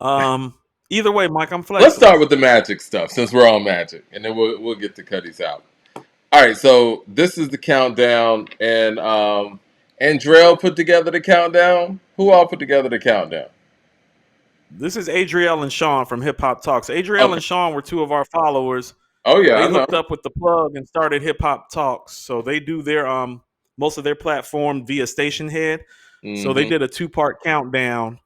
Um, Either way, Mike, I'm Let's start flexible. with the Magic stuff since we're on Magic, and then we'll get to Cuddy's out. All right, so this is the countdown, and Andrel put together the countdown. Who all put together the countdown? This is Adriel and Shawn from Hip Hop Talks. Adriel Okay. and Shawn were two of our followers. Oh yeah, They I know. hooked up with the plug and started Hip Hop Talks. So they do their most of their platform via Station Head. So they Hmm. did a two-part countdown.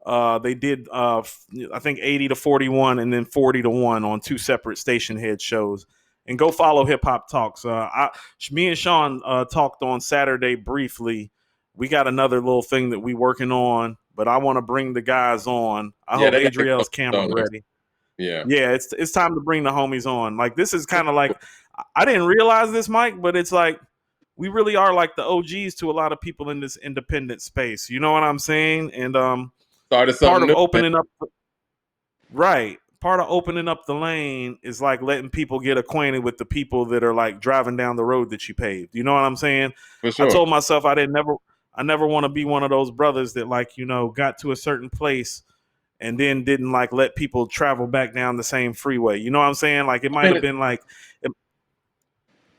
They did I think 80 to 41 and then 40 to 1 on two separate Station Head shows. And go follow Hip Hop Talks. Me and Shawn talked on Saturday briefly. We got another little thing that we working on, but I want to bring the guys on. I Yeah, hope they got to Adriel's camera come on. ready. Yeah. Yeah, it's time to bring the homies on. Like this is kind of like I didn't realize this, Mike, but it's like we really are like the OGs to a lot of people in this independent space. You know what I'm saying? And Started part something of new, man. opening up right, part of opening up the lane is like letting people get acquainted with the people that are like driving down the road that you paved. You know what I'm saying? For I sure. told myself I never want to be one of those brothers that like, got to a certain place and then didn't like let people travel back down the same freeway. You know what I'm saying? Like it I might mean, have been like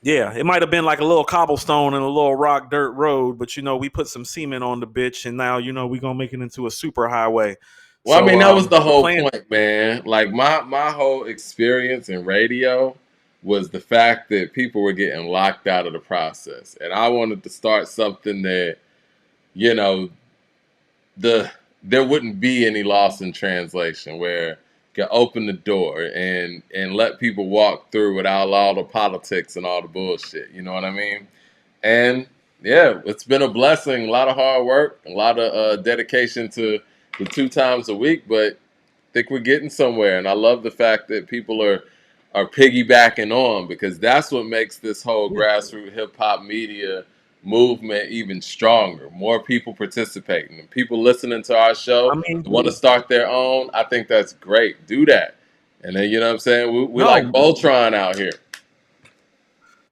yeah, it might have been like a little cobblestone and a little rock dirt road, but we put some cement on the bitch and now we going to make it into a super highway. well, I So mean that was the the whole plan point, man. Like my whole experience in radio was the fact that people were getting locked out of the process, and I wanted to start something that you know the there wouldn't be any loss in translation where you can open the door and let people walk through without all the politics and all the bullshit. You know what I mean? And yeah, it's been a blessing. A lot of hard work, a lot of dedication to the two times a week, but I think we're getting somewhere. And I love the fact that people are piggybacking on because that's what makes this whole yeah. grassroots hip hop media movement even stronger. More people participating and people listening to our I show mean, want to start their own. I think that's great. Do that. And then you know what I'm saying? We like no, Voltron out here.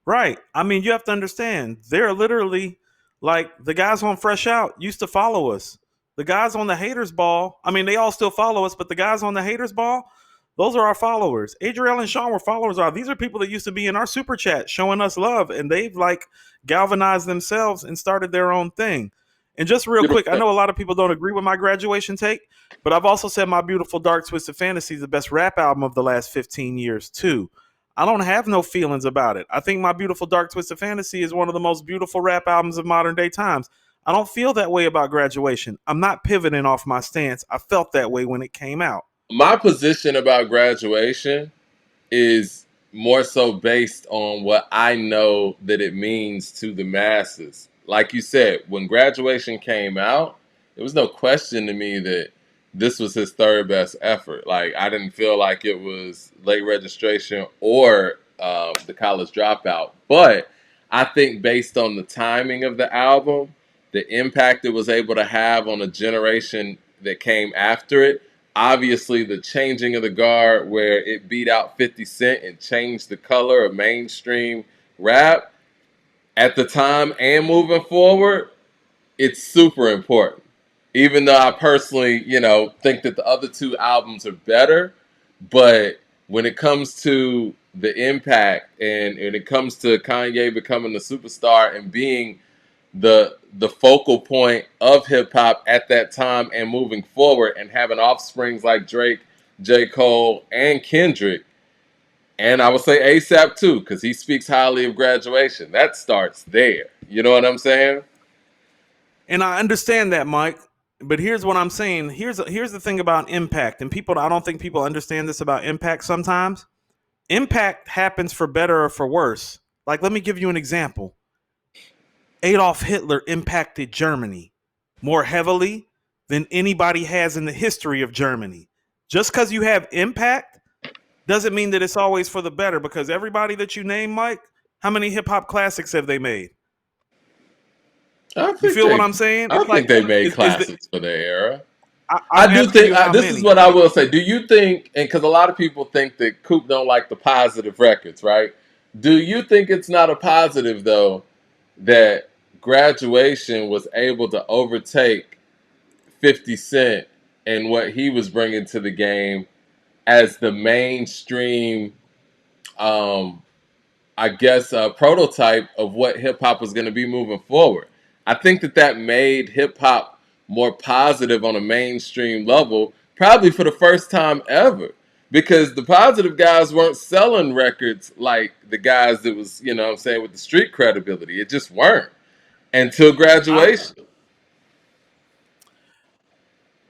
right. I mean, you have to understand, they're literally like the guys on Fresh Out used to follow us. The guys on the haters ball, I mean, they all still follow us, but the guys on the haters ball, those are our followers. Adriel and Shawn were followers. These are people that used to be in our super chat showing us love, and they've like galvanized themselves and started their own thing. And just real quick, I Beautiful. know a lot of people don't agree with my graduation take, but I've also said My Beautiful Dark Twisted Fantasy is the best rap album of the last 15 years, too. I don't have no feelings about it. I think My Beautiful Dark Twisted Fantasy is one of the most beautiful rap albums of modern day times. I don't feel that way about Graduation. I'm not pivoting off my stance. I felt that way when it came out. My position about graduation is more so based on what I know that it means to the masses. Like you said, when graduation came out, there was no question to me that this was his third best effort. Like I didn't feel like it was late registration or the college dropout, but I think based on the timing of the album, the impact it was able to have on a generation that came after it, obviously the changing of the guard where it beat out 50 Cent and changed the color of mainstream rap at the time and moving forward, it's super important. Even though I personally, think that the other two albums are better, but when it comes to the impact and it comes to Kanye becoming the superstar and being the focal point of hip hop at that time and moving forward and having offsprings like Drake, J. Cole, and Kendrick, and I would say ASAP too, because he speaks highly of graduation. That starts there. You know what I'm saying? And I understand that, Mike. But here's what I'm saying. Here's the thing about impact. And people I don't think people understand this about impact sometimes. Impact happens for better or for worse. Like let me give you an example. Adolf Hitler impacted Germany more heavily than anybody has in the history of Germany. Just because you have impact doesn't mean that it's always for the better because everybody that you name, Mike, how many hip hop classics have they made? I You think feel what they, I'm saying? I It's like think they made is the classics for their era. I'm I do asking think you how this is many. what I will say. Do you think, and because a lot of people think that Coop don't like the positive records, right? Do you think it's not a positive though that graduation was able to overtake 50 Cent and what he was bringing to the game as the mainstream, um, I guess, prototype of what hip hop was going to be moving forward. I think that that made hip hop more positive on a mainstream level, probably for the first time ever, because the positive guys weren't selling records like the guys that was, you know what I'm saying, with the street credibility. It just weren't until I graduation.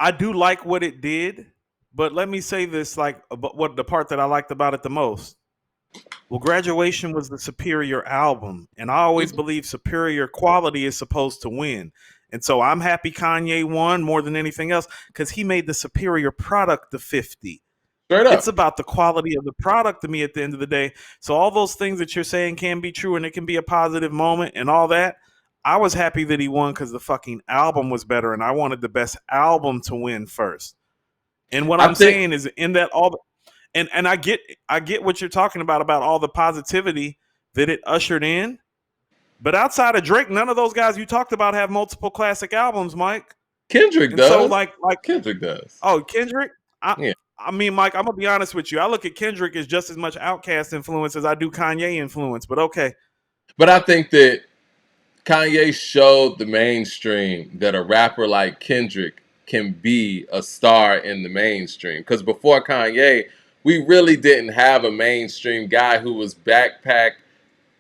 I do like what it did, but let me say this: like, about what the part that I liked about it the most. Well, Graduation was the superior album, and I always Mhm. believe superior quality is supposed to win. And so I'm happy Kanye won more than anything else because he made the superior product the 50. Straight It's up. about the quality of the product to me at the end of the day. So all those things that you're saying can be true and it can be a positive moment and all that. I was happy that he won because the fucking album was better and I wanted the best album to win first. And what I I'm think saying is in that and I get what you're talking about all the positivity that it ushered in. But outside of Drake, none of those guys you talked about have multiple classic albums, Mike. Kendrick And so does. like Kendrick does. oh, Kendrick, I Yeah. I mean, Mike, I'm gonna be honest with you. I look at Kendrick as just as much Outkast influence as I do Kanye influence. But okay, But I think that Kanye showed the mainstream that a rapper like Kendrick can be a star in the mainstream. Because before Kanye, we really didn't have a mainstream guy who was backpack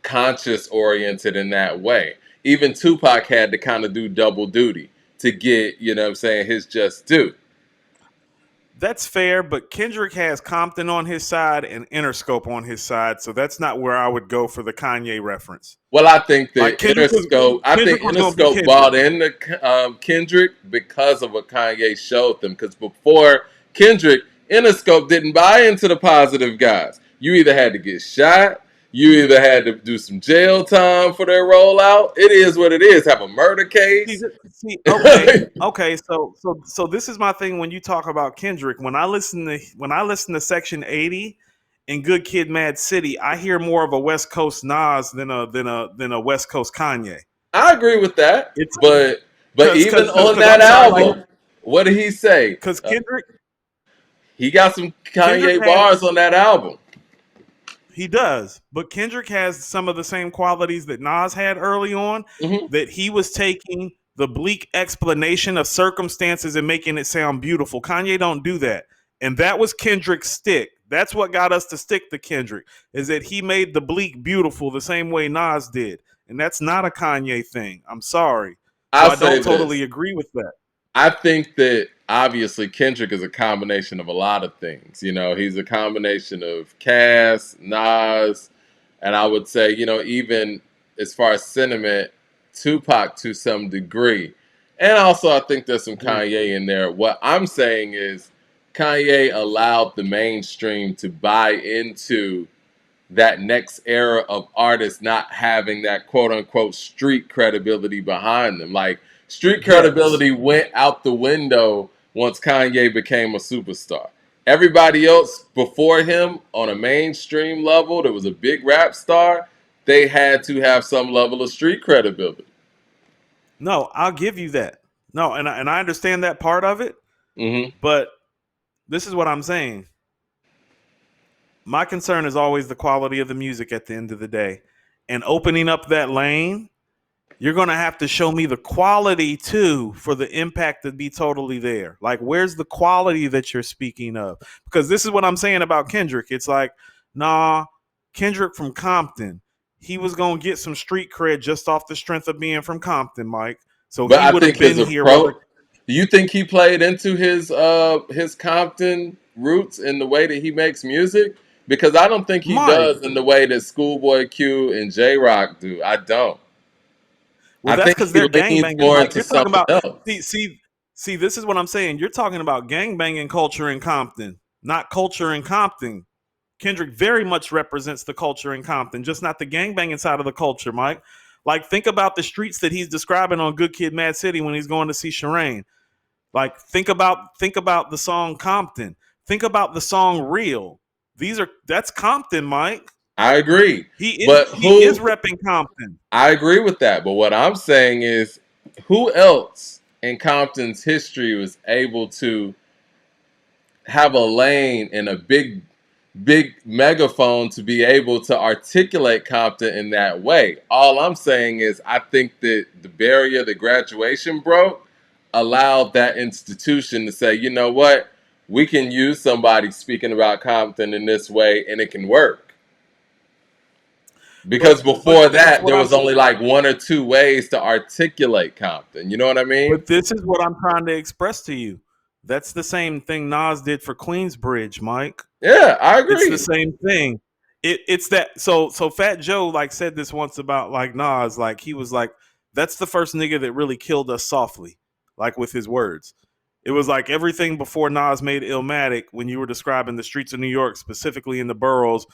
conscious oriented in that way. Even Tupac had to kind of do double duty to get, you know what I'm saying, his just due. that's fair. But Kendrick has Compton on his side and Interscope on his side, so that's not where I would go for the Kanye reference. Well, I think Like that Kendrick was gonna be Interscope Kendrick. bought into Kendrick because of what Kanye showed them. Because before Kendrick, Interscope didn't buy into the positive guys. You either had to get shot, you either had to do some jail time for their rollout. It is what it is. Have a murder case. Okay, okay. So this is my thing when you talk about Kendrick. When I listen to Section 80 and Good Kid, Mad City, I hear more of a West Coast Nas than a West Coast Kanye. I agree with that, It's but even on because that I'm sorry, like album, what did he say? because He got some Kendrick Kanye has bars on that album. he does, but Kendrick has some of the same qualities that Nas had early on. Hmm. That he was taking the bleak explanation of circumstances and making it sound beautiful. Kanye don't do that, and that was Kendrick's stick. That's what got us to stick to Kendrick is that he made the bleak beautiful the same way Nas did, and that's not a Kanye thing. I'm sorry, so I'll I say don't this. totally agree with that. I think that obviously Kendrick is a combination of a lot of things. You know, he's a combination of Cass, Nas, and I would say, you know, even as far as sentiment, Tupac to some degree. And also, I think there's some Mm. Kanye in there. What I'm saying is, Kanye allowed the mainstream to buy into that next era of artists not having that quote unquote street credibility behind them. Like street Yes. credibility went out the window once Kanye became a superstar. Everybody else before him on a mainstream level that was a big rap star, they had to have some level of street credibility. No, I'll give you that. No, and I understand that part of it, Hmm. but this is what I'm saying. My concern is always the quality of the music at the end of the day. And opening up that lane, you're going to have to show me the quality too for the impact to be totally there. Like, where's the quality that you're speaking of? Because this is what I'm saying about Kendrick. It's like, nah, Kendrick from Compton, he was going to get some street cred just off the strength of being from Compton, Mike. So But he I would think have his been here whether approach. Do you think he played into his Compton roots in the way that he makes music? Because I don't think he Mike. does in the way that Schoolboy Q and J Rock do. I don't. Well, I that's think because he they're leans gangbangers, more Mike. into You're talking something about else. see, see, see. This is what I'm saying. You're talking about gangbanging culture in Compton, not culture in Compton. Kendrick very much represents the culture in Compton, just not the gangbanging side of the culture, Mike. Like, think about the streets that he's describing on Good Kid, Mad City when he's going to see Shireen. Like, think about the song Compton. Think about the song Real. That's Compton, Mike. I agree. He is But he is who repping Compton. I agree with that. But what I'm saying is who else in Compton's history was able to have a lane and a big megaphone to be able to articulate Compton in that way. All I'm saying is I think that the barrier that graduation broke allowed that institution to say, you know what, we can use somebody speaking about Compton in this way and it can work. Because before But that's that, what there I'm was only like one or two ways to articulate Compton. You know what I mean? But this is what I'm trying to express to you. That's the same thing Nas did for Queensbridge, Mike. Yeah, I It's the agree. same thing. It's that so Fat Joe like said this once about like Nas, like he was like, that's the first nigga that really killed us softly, like with his words. It was like everything before Nas made Illmatic, when you were describing the streets of New York, specifically in the boroughs,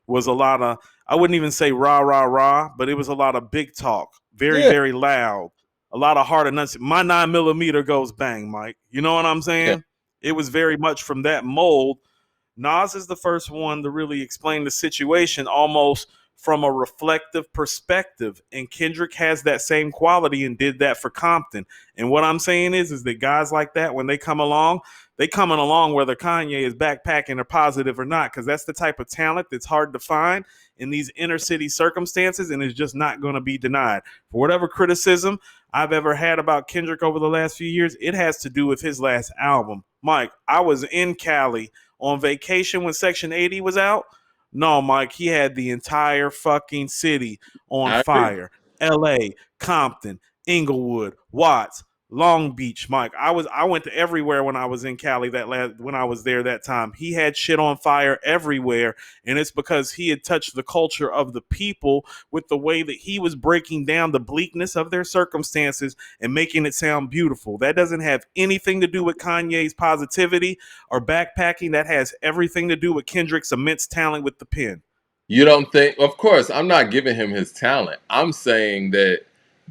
was a lot of, I wouldn't even say rah rah rah, but it was a lot of big talk, very, Yeah, very loud, a lot of hard enunciation. My 9 millimeter goes bang, Mike. You know what I'm yeah. saying? It was very much from that mold. Nas is the first one to really explain the situation almost from a reflective perspective. And Kendrick has that same quality and did that for Compton. And what I'm saying is that guys like that, when they come along, they coming along whether Kanye is backpacking or positive or not, because that's the type of talent that's hard to find in these inner city circumstances and is just not going to be denied. For whatever criticism I've ever had about Kendrick over the last few years, it has to do with his last album. Mike, I was in Cali on vacation when Section 80 was out. No, Mike, he had the entire fucking city on I agree. fire. LA, Compton, Inglewood, Watts, Long Beach, Mike. I went to everywhere when I was in Cali when I was there that time. He had shit on fire everywhere, and it's because he had touched the culture of the people with the way that he was breaking down the bleakness of their circumstances and making it sound beautiful. That doesn't have anything to do with Kanye's positivity or backpacking. That has everything to do with Kendrick's immense talent with the pen. You don't think, of course, I'm not giving him his talent. I'm saying that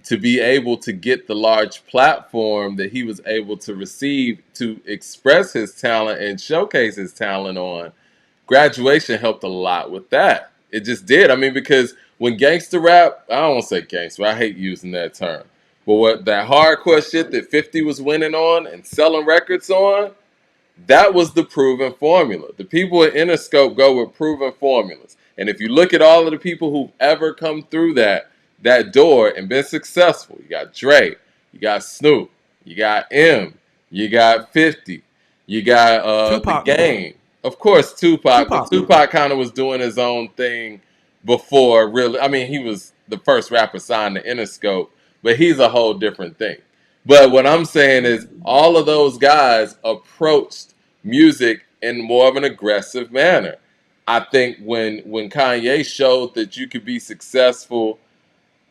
to be able to get the large platform that he was able to receive to express his talent and showcase his talent on, graduation helped a lot with that. It just did. I mean, because when gangster rap, I don't want to say gangster, I hate using that term. But what that hardcore shit that 50 was winning on and selling records on, that was the proven formula. The people at Interscope go with proven formulas. And if you look at all of the people who've ever come through that door and been successful, you got Dre, you got Snoop, you got M, you got 50, you got the Tupac, Game. Of course, Tupac, but Tupac. Tupac kind of was doing his own thing before really. I mean, he was the first rapper signed to Interscope, but he's a whole different thing. But what I'm saying is, all of those guys approached music in more of an aggressive manner. I think when Kanye showed that you could be successful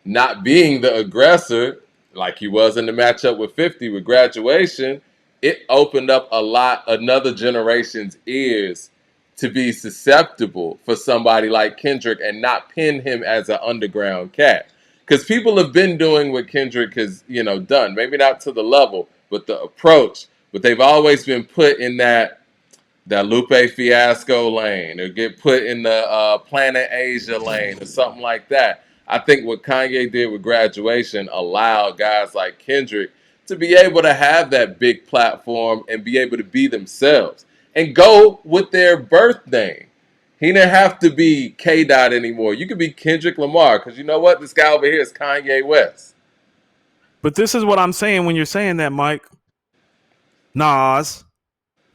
not being the aggressor, like he was in the matchup with 50 with graduation, it opened up another generation's ears to be susceptible for somebody like Kendrick and not pin him as an underground cat. Because people have been doing what Kendrick has, done. Maybe not to the level, but the approach. But they've always been put in that Lupe Fiasco lane or get put in the Planet Asia lane or something like that. I think what Kanye did with graduation allowed guys like Kendrick to be able to have that big platform and be able to be themselves and go with their birth name. He didn't have to be K. Dot anymore. You could be Kendrick Lamar because you know what? This guy over here is Kanye West. But this is what I'm saying when you're saying that, Mike. Nas.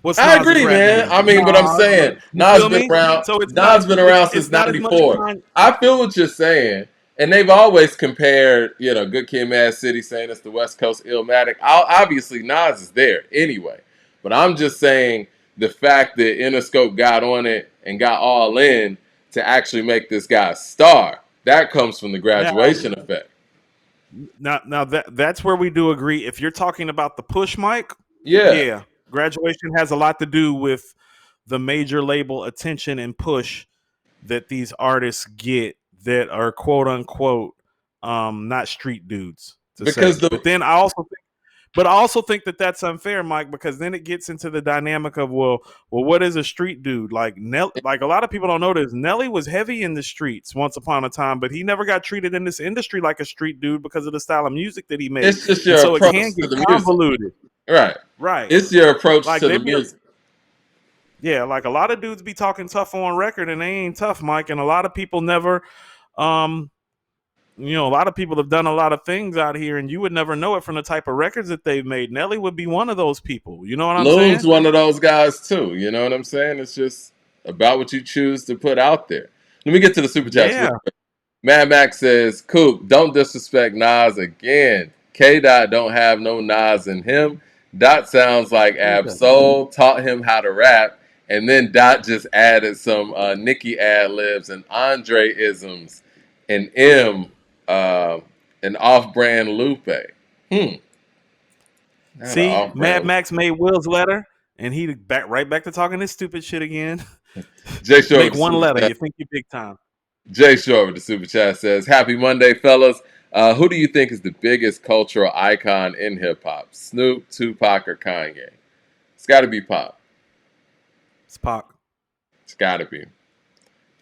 What's I Nas's agree, rap man. name? I mean, but I'm Nas. saying You Nas feel been me? around. So Nas been around since it's not as much '94. Kanye. I feel what you're saying, and they've always compared, Good Kid, Mad City, saying it's the West Coast Illmatic. Obviously, Nas is there anyway, but I'm just saying the fact that Interscope got on it and got all in to actually make this guy a star. That comes from the Now, graduation effect. now that's where we do agree. If you're talking about the push, Mike, Yeah, yeah, graduation has a lot to do with the major label attention and push that these artists get that are quote unquote not street dudes to because say. the But I also think that that's unfair, Mike, because then it gets into the dynamic of well, what is a street dude? Like a lot of people don't know this. Nelly was heavy in the streets once upon a time, but he never got treated in this industry like a street dude because of the style of music that he made, it's just and your so it approach can to get the music, convoluted. right? Right? It's your approach Like to they the be music. Yeah, like a lot of dudes be talking tough on record and they ain't tough, Mike. And a lot of people never, um, a lot of people have done a lot of things out here, and you would never know it from the type of records that they've made. Nelly would be one of those people. You know what I'm Loon's saying? one of those guys too. You know what I'm saying? It's just about what you choose to put out there. Let me get to the super chats. Yeah. Mad Max says, Coop, don't disrespect Nas again. K Dot don't have no Nas in him. Dot sounds like Who's that? Absol, taught him how to rap, and then Dot just added some Nicki ad libs and Andre isms and uh, an off brand Lupe. Hmm. Not an See, off Mad brand. Max made Will's letter, and he right back to talking this stupid shit again. Jay Short Make with the one super letter, chat. you think you big time. Jay Short with the super chat says, Happy Monday, fellas. Who do you think is the biggest cultural icon in hip hop? Snoop, Tupac, or Kanye? It's got to be Pop. Spock. It's got to be.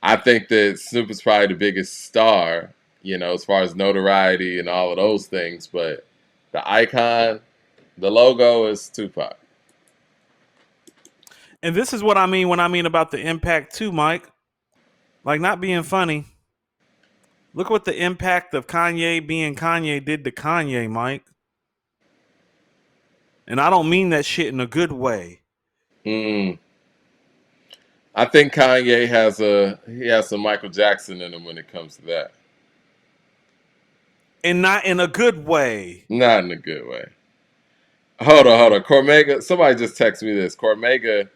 I think that Snoop is probably the biggest star, as far as notoriety and all of those things. But the icon, the logo is Tupac. And this is what I mean when I mean about the impact too, Mike. Like not being funny. Look what the impact of Kanye being Kanye did to Kanye, Mike. And I don't mean that shit in a good way. Mm. I think Kanye has some Michael Jackson in him when it comes to that. And not in a good way. Not in a good way. Hold on. Cormega, somebody just texted me this. Cormega,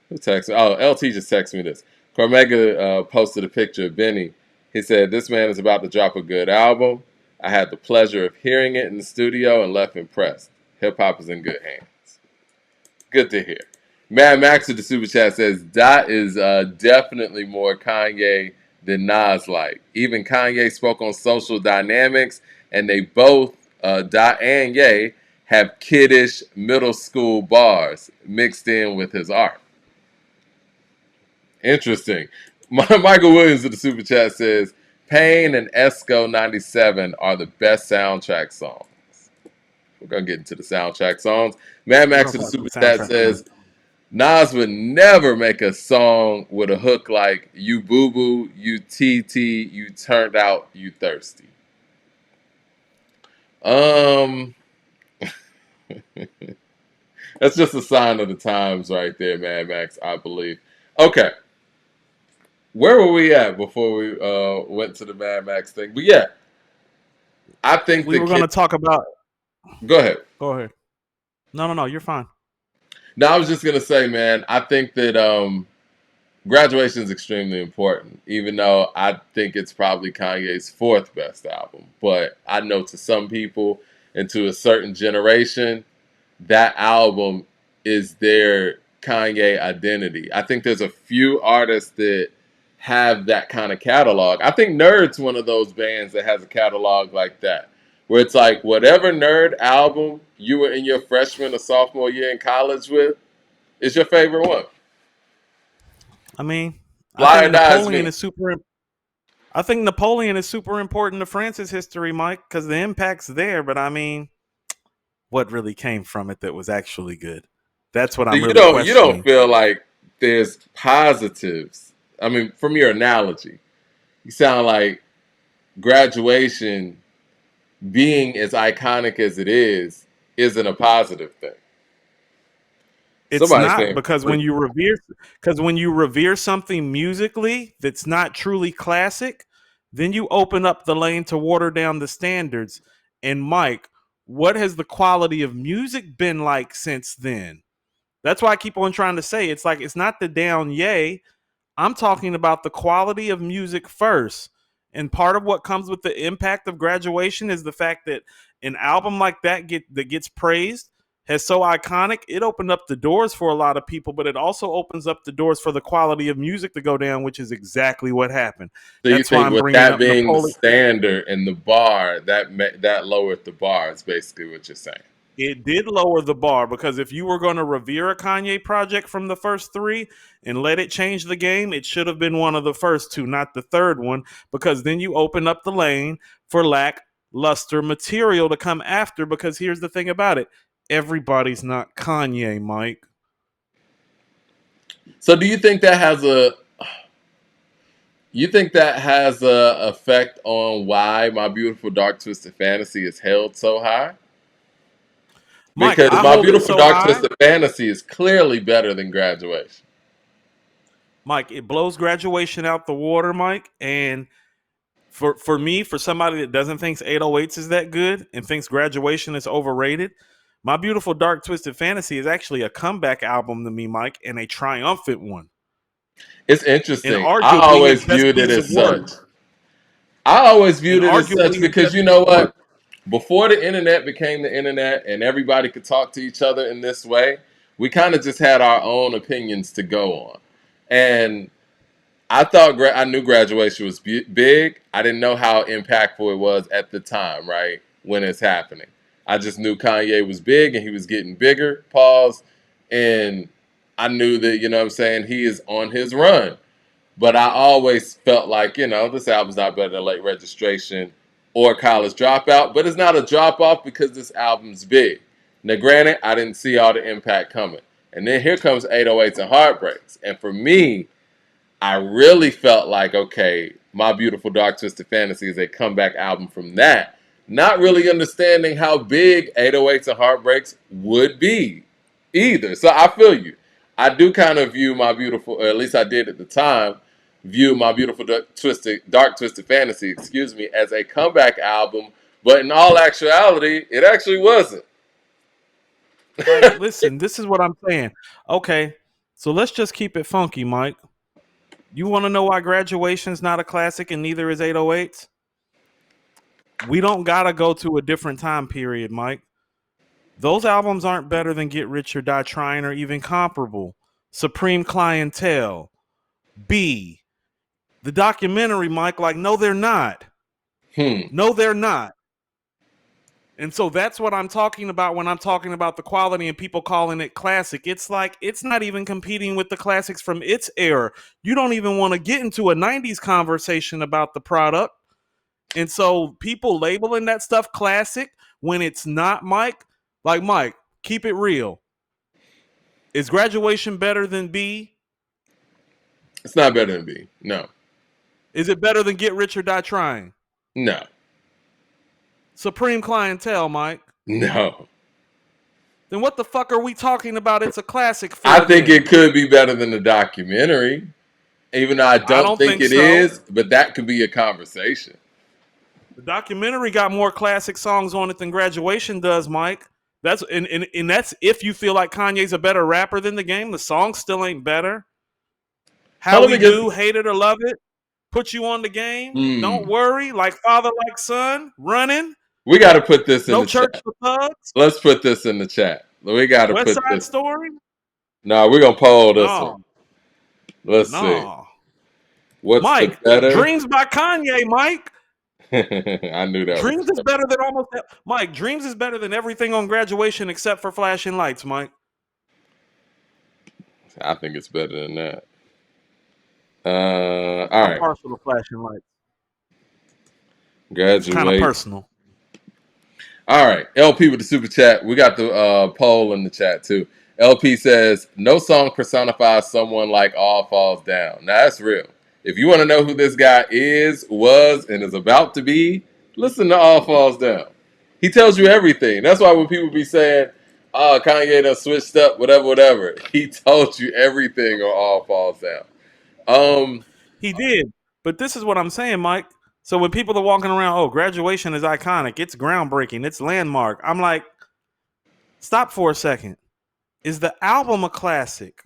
who texted me? Oh, LT just texted me this. Cormega posted a picture of Benny. He said, This man is about to drop a good album. I had the pleasure of hearing it in the studio and left impressed. Hip hop is in good hands. Good to hear. Mad Max with the super chat says, Dot is definitely more Kanye than Nas like. Even Kanye spoke on social dynamics, and they both, Dot and Ye, have kiddish middle school bars mixed in with his art. Interesting. Michael Williams in the super chat says, Pain and Esco 97 are the best soundtrack songs. We're going to get into the soundtrack songs. Mad We're Max gonna in the talk about super the chat soundtrack song. says, Nas would never make a song with a hook like "You boo boo, you TT, you turned out, you thirsty." Um, that's just a sign of the times, right there, Mad Max. I believe. Okay, where were we at before we went to the Mad Max thing? But yeah, I think We the were kid. gonna talk about Go ahead. go ahead. No, you're fine. No, I was just gonna say, man. I think that graduation is extremely important, even though I think it's probably Kanye's fourth best album. But I know to some people and to a certain generation, that album is their Kanye identity. I think there's a few artists that have that kind of catalog. I think Nerd's one of those bands that has a catalog like that, where it's like whatever Nerd album you were in your freshman or sophomore year in college with is your favorite one. I mean, I Fly think or Die is Napoleon me. is super. I think Napoleon is super important to France's history, Mike, because the impact's there. But I mean, what really came from it that was actually good? That's what So I'm you really don't questioning. feel like there's positives. I mean, from your analogy, you sound like graduation being as iconic as it is isn't a positive thing. It's Somebody's not saying because when you revere something musically that's not truly classic, then you open up the lane to water down the standards. And Mike, what has the quality of music been like since then? That's why I keep on trying to say it's like it's not the down yay. I'm talking about the quality of music first. And part of what comes with the impact of graduation is the fact that an album like that gets praised has so iconic, it opened up the doors for a lot of people, but it also opens up the doors for the quality of music to go down, which is exactly what happened. so you That's why think I'm with bringing that up being the Napoleon. standard and the bar that lowered the bar is basically what you're saying. It did lower the bar because if you were going to revere a Kanye project from the first three and let it change the game, it should have been one of the first two, not the third one, because then you open up the lane for lackluster material to come after. Because here's the thing about it, everybody's not Kanye, Mike. So do you think that has a effect on why My Beautiful Dark Twisted Fantasy is held so high? Mike, Because I My hold it Beautiful so Dark high. Twisted Fantasy is clearly better than Graduation. Mike, it blows Graduation out the water, Mike. And for me, for somebody that doesn't think 808s is that good and thinks Graduation is overrated, My Beautiful Dark Twisted Fantasy is actually a comeback album to me, Mike, and a triumphant one. It's And interesting. I arguably his always best viewed it piece of as work. such. I always And viewed it as such arguably his because best you piece know of work. what? Before the internet became the internet and everybody could talk to each other in this way, we kind of just had our own opinions to go on. And I knew Graduation was big. I didn't know how impactful it was at the time, right? When it's happening. I just knew Kanye was big and he was getting bigger, pause. And I knew that, you know what I'm saying, he is on his run. But I always felt like, this album's not better than Late Registration or College Dropout. But it's not a drop off because this album's big. Now, granted, I didn't see all the impact coming. And then here comes 808s and Heartbreaks. And for me, I really felt like, okay, My Beautiful Dark Twisted Fantasy is a comeback album from that. Not really understanding how big 808s and Heartbreaks would be either. So I feel you. I do kind of view My Beautiful, or at least I did at the time, view My Beautiful Dark Twisted Fantasy, excuse me, as a comeback album. But in all actuality, it actually wasn't. Like, listen, this is what I'm saying. Okay, so let's just keep it funky, Mike. You want to know why Graduation's not a classic and neither is 808s? We don't gotta go to a different time period, Mike. Those albums aren't better than Get Rich or Die Trying or even comparable. Supreme Clientele, B, the documentary, Mike. Like, no, they're not. Hmm. No, they're not. And so that's what I'm talking about when I'm talking about the quality and people calling it classic. It's like it's not even competing with the classics from its era. You don't even want to get into a 90s conversation about the product. And so people labeling that stuff classic when it's not, Mike, like, Mike, keep it real. Is Graduation better than B? It's not better than B. No. Is it better than Get Rich or Die Trying? No. Supreme Clientele, Mike. No. Then what the fuck are we talking about? It's a classic I for think it then. could be better than the documentary, even though I I don't don't think think it so. is, but that could be a conversation. The documentary got more classic songs on it than Graduation does, Mike. And that's if you feel like Kanye's a better rapper than the game. The song still ain't better. So How let We me get. Do, Hate It or Love It, Put You on the Game, Don't Hmm. Worry, Like Father Like Son, Running, We got to put this in No the Church chat. for Thugs, Let's put this in the chat. We got to West put Side this. Story. No, we're gonna poll this one. No, Let's see. no. What's the Mike, better? Dreams by Kanye, Mike. I knew that was. Dreams is better than Mike, Dreams is better than everything on Graduation except for Flashing Lights, Mike. I think it's better than that. All I'm right. partial to Flashing Lights. It's kind of Graduate. personal. All right, LP with the super chat. We got the poll in the chat too. LP says, "No song personifies someone like All Falls Down." Now that's real. If you want to know who this guy is, was, and is about to be, listen to All Falls Down. He tells you everything. That's why when people be saying, "Oh, Kanye done switched up," whatever, whatever, he told you everything on All Falls Down. He did. But this is what I'm saying, Mike. So when people are walking around, oh, Graduation is iconic, it's groundbreaking, it's landmark. I'm like, stop for a second. Is the album a classic?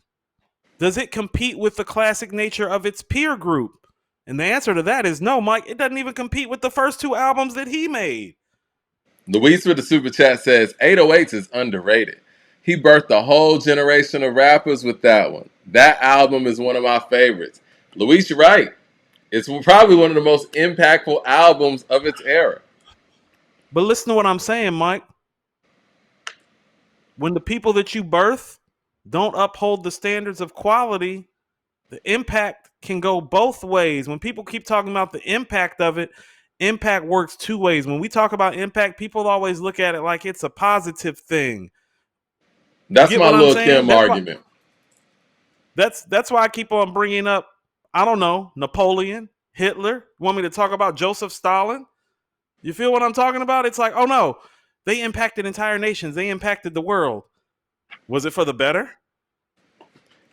Does it compete with the classic nature of its peer group? And the answer to that is no, Mike. It doesn't even compete with the first two albums that he made. Luis with the super chat says 808s is underrated. He birthed a whole generation of rappers with that one. That album is one of my favorites. Luis, you're right. It's probably one of the most impactful albums of its era. But listen to what I'm saying, Mike. When the people that you birth don't uphold the standards of quality, the impact can go both ways. When people keep talking about the impact of it, impact works two ways. When we talk about impact, people always look at it like it's a positive thing. You That's get my what I'm Lil saying? Kim argument. That's why I keep on bringing up. I don't know, Napoleon, Hitler. You want me to talk about Joseph Stalin? You feel what I'm talking about? It's like, oh no, they impacted entire nations. They impacted the world. Was it for the better?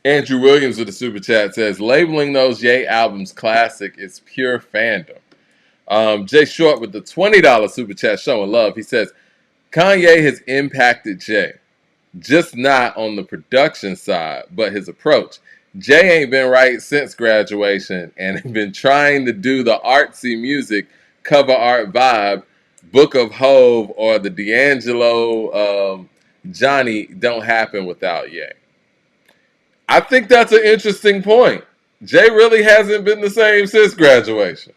Andrew Williams with the super chat says, labeling those Ye albums classic is pure fandom. Jay Short with the $20 super chat showing love. He says, Kanye has impacted Jay, just not on the production side, but his approach. Jay ain't been right since graduation and been trying to do the artsy music, cover art vibe, Book of Hove, or the D'Angelo Johnny don't happen without Ye. I think that's an interesting point. Jay really hasn't been the same since graduation.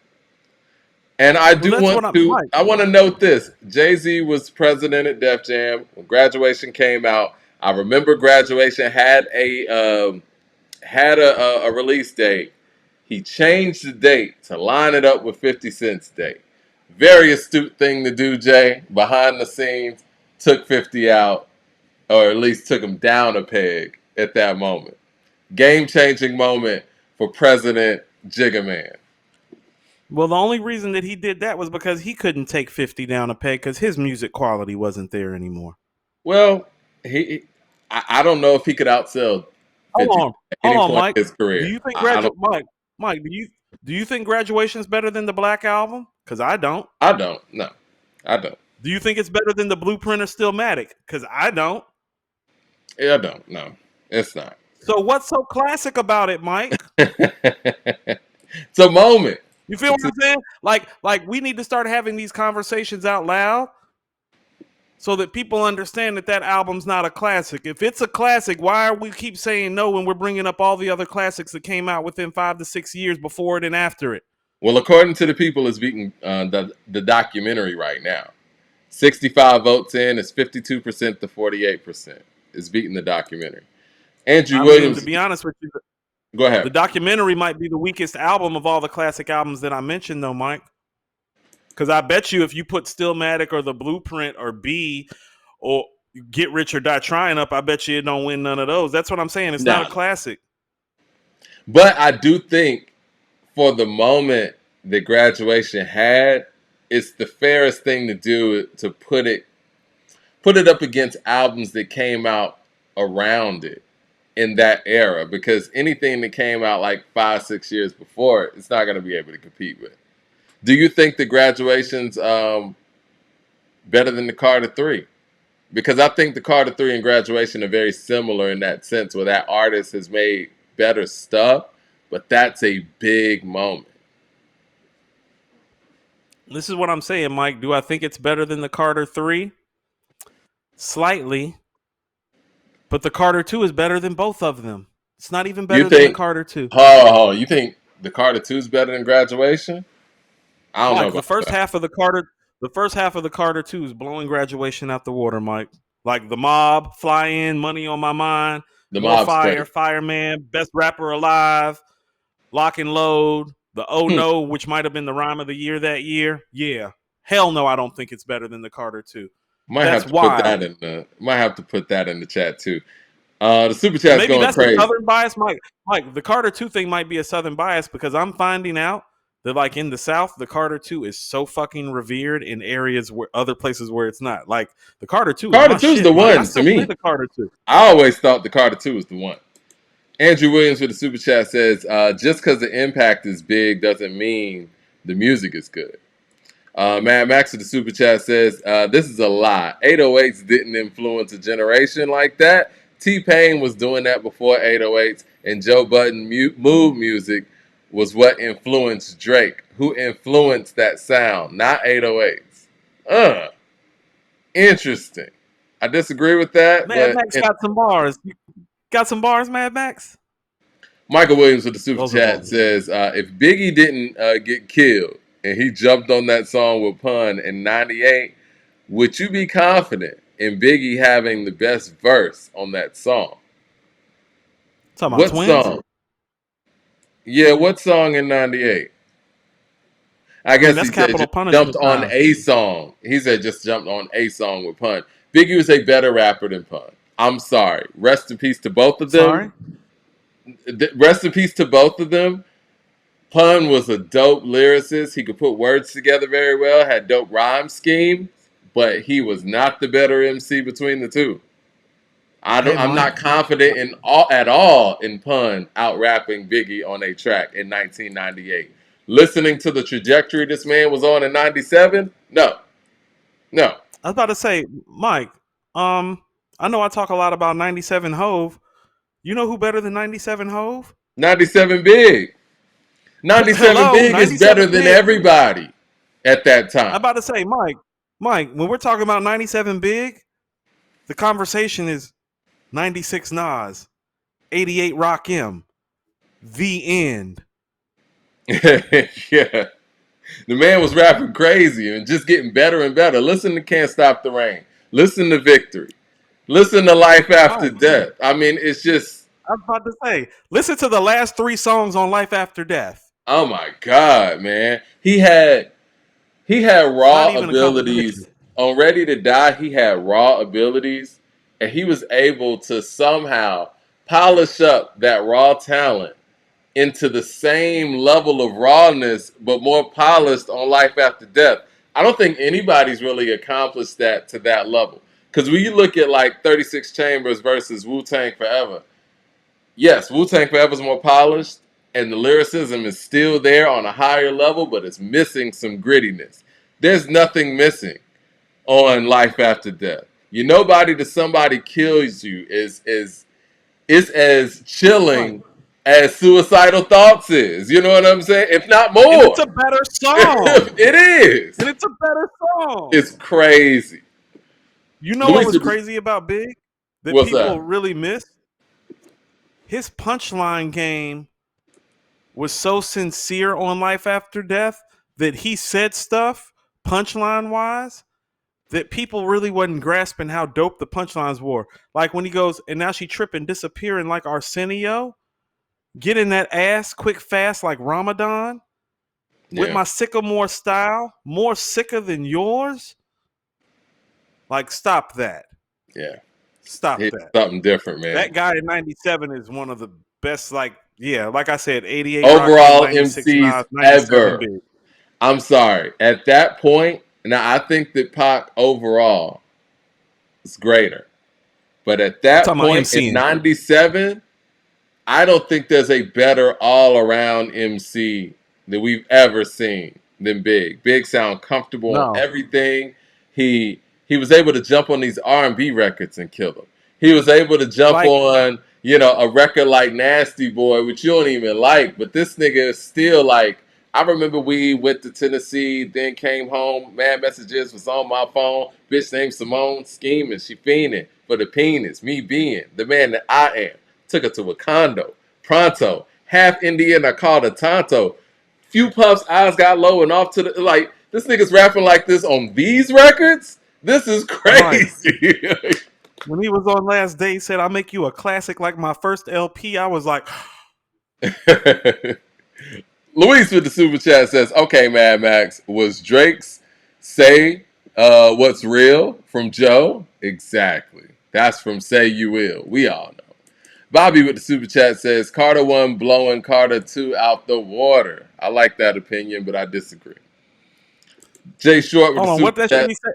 And I Well, do that's want what I'm to like. I want to note this. Jay-Z was president at Def Jam when graduation came out. I remember graduation had a release date. He changed the date to line it up with 50 Cent's date. Very astute thing to do, Jay. Behind the scenes, took 50 out, or at least took him down a peg at that moment. Game changing moment for President Jigga Man. Well, the only reason that he did that was because he couldn't take 50 down a peg because his music quality wasn't there anymore. Well, I don't know if he could outsell Hold 50 on, at hold any on, point Mike. in his Do career. you think I don't. Mike? Do you think graduation's better than the Black Album? Because I don't. I don't. No, I don't. Do you think it's better than the Blueprint or Stillmatic? Because I don't. Yeah, I don't. No, it's not. So what's so classic about it, Mike? It's a moment. You feel what It's a, I'm saying? Like we need to start having these conversations out loud so that people understand that that album's not a classic. If it's a classic, why are we keep saying no when we're bringing up all the other classics that came out within 5 to 6 years before it and after it? well, according to the people, it's beating the documentary right now. 65 votes in. It's 52% to 48%. It's beating the documentary. Andrew I mean, to Williams, be honest with you, go the ahead. documentary might be the weakest album of all the classic albums that I mentioned, though, Mike. Because I bet you if you put Stillmatic or The Blueprint or B or Get Rich or Die Trying up, I bet you it don't win none of those. That's what I'm saying. It's not a No, classic. but I do think for the moment that graduation had, it's the fairest thing to do to put it up against albums that came out around it in that era, because anything that came out like 5-6 years before it, it's not going to be able to compete with. Do you think the graduation's better than the Carter 3? Because I think the Carter 3 and graduation are very similar in that sense, where that artist has made better stuff, but that's a big moment. This is what I'm saying, Mike. Do I think it's better than the Carter 3? Slightly. But the Carter 2 is better than both of them. It's not even You better than the think, Carter 2. you think the Carter 2 is better than graduation? I don't know Mike, the about first that. half of the Carter 2 is blowing graduation out the water, Mike. Like the mob, fly in, money on my mind, The more mob's fire, great. fireman, best rapper alive, lock and load, the oh no, which might have been the rhyme of the year that year. Yeah. Hell no, I don't think it's better than the Carter 2. Might That's have to put why. that in the might have to put that in the chat too. The super And chat's maybe going that's the crazy. Southern bias, Mike. Mike, the Carter 2 thing might be a Southern bias because I'm finding out that, like, in the South, the Carter 2 is so fucking revered in areas where other places where it's not. Like, the Carter 2 is Carter my 2 is the shit, Mike. I one to still play me. the Carter 2. I always thought the Carter 2 was the one. Andrew Williams with the super chat says, just because the impact is big doesn't mean the music is good. Mad Max with the super chat says, this is a lie. 808s didn't influence a generation like that. T-Pain was doing that before 808s, and Joe Budden Move music was what influenced Drake, who influenced that sound, not 808s. Interesting. I disagree with that, Mad but Max got some bars. You got some bars, Mad Max? Michael Williams with the super Those are chat bars. says, if Biggie didn't get killed and he jumped on that song with Pun in '98, would you be confident in Biggie having the best verse on that song? Talking about What twins? song? Yeah, what song in '98? I I mean, guess he that's said capital just jumped punishment on time. a song. He said just jumped on a song with Pun. Biggie was a better rapper than Pun. I'm sorry. Rest in peace to both of them. Sorry? Rest in peace to both of them. Pun was a dope lyricist. He could put words together very well, had dope rhyme scheme, but he was not the better MC between the two. Hey, I'm Mike. not confident at all in Pun out rapping Biggie on a track in 1998. Listening to the trajectory this man was on in 97, no, no. I was about to say, Mike. Um, I know I talk a lot about '97 Hove. You know who better than '97 Hove? 97 Big. 97 Hello, Big is better '97 than Big. everybody at that I'm time. about to say, Mike. Mike, when we're talking about '97 Big, the conversation is '96 Nas, '88 Rock M. The end. Yeah. The man was rapping crazy and just getting better and better. Listen to Can't Stop the Rain. Listen to Victory. Listen to Life After Mike, Death. I mean, it's just, I was about to say, listen to the last 3 songs on Life After Death. oh my God, man. He had It's not raw even a abilities. competition. On Ready to Die, he had raw abilities, and he was able to somehow polish up that raw talent into the same level of rawness, but more polished on Life After Death. I don't think anybody's really accomplished that to that level. Because when you look at like 36 Chambers versus Wu Tang Forever, yes, Wu Tang Forever is more polished, and the lyricism is still there on a higher level, but it's missing some grittiness. There's nothing missing on Life After Death. You nobody to somebody kills you is as Mike. chilling as Suicidal Thoughts is. You know what I'm saying? If not And it's more. a better song. It is. And it's a better song. It's crazy. You know what Luis, was crazy about Big that what's people that? really missed? His punchline game was so sincere on Life After Death that he said stuff punchline wise that people really wasn't grasping how dope the punchlines were. Like when he goes, and now she tripping, disappearing like Arsenio, getting that ass quick fast like Ramadan with Yeah, my sycamore style, more sicker than yours. Like, stop that. yeah. Stop It's that. something different, man. That guy in '97 is one of the best, like, yeah, like I said, '88 Rakim, Overall '96 MCs Nas, '97 ever. Big. I'm sorry. At that point, now I think that Pac overall is greater. But at I'm that talking about point in MCing. 97, I don't think there's a better all around MC that we've ever seen than Big. Big sound comfortable on No, everything. He was able to jump on these R&B records and kill them. He was able to jump like, on, a record like Nasty Boy, which you don't even like, but this nigga is still like, I remember we went to Tennessee, then came home, mad messages was on my phone, bitch named Simone, scheming, she fiending for the penis, me being the man that I am. Took her to a condo. Pronto. Half Indian, I called her Tonto. Few puffs, eyes got low and off to the like. This nigga's rapping like this on these records. This is Mike, crazy. when he was on Last Day, he said, I'll make you a classic like my first LP. I was like, Luis with the super chat says, "Okay, Mad Max, was Drake's Say What's Real from Joe? Exactly. That's from Say You Will. We all know." Bobby with the super chat says Carter 1 blowing Carter 2 out the water. I like that opinion, but I disagree. Jay Short with hold the on, what super that shit chat. he said?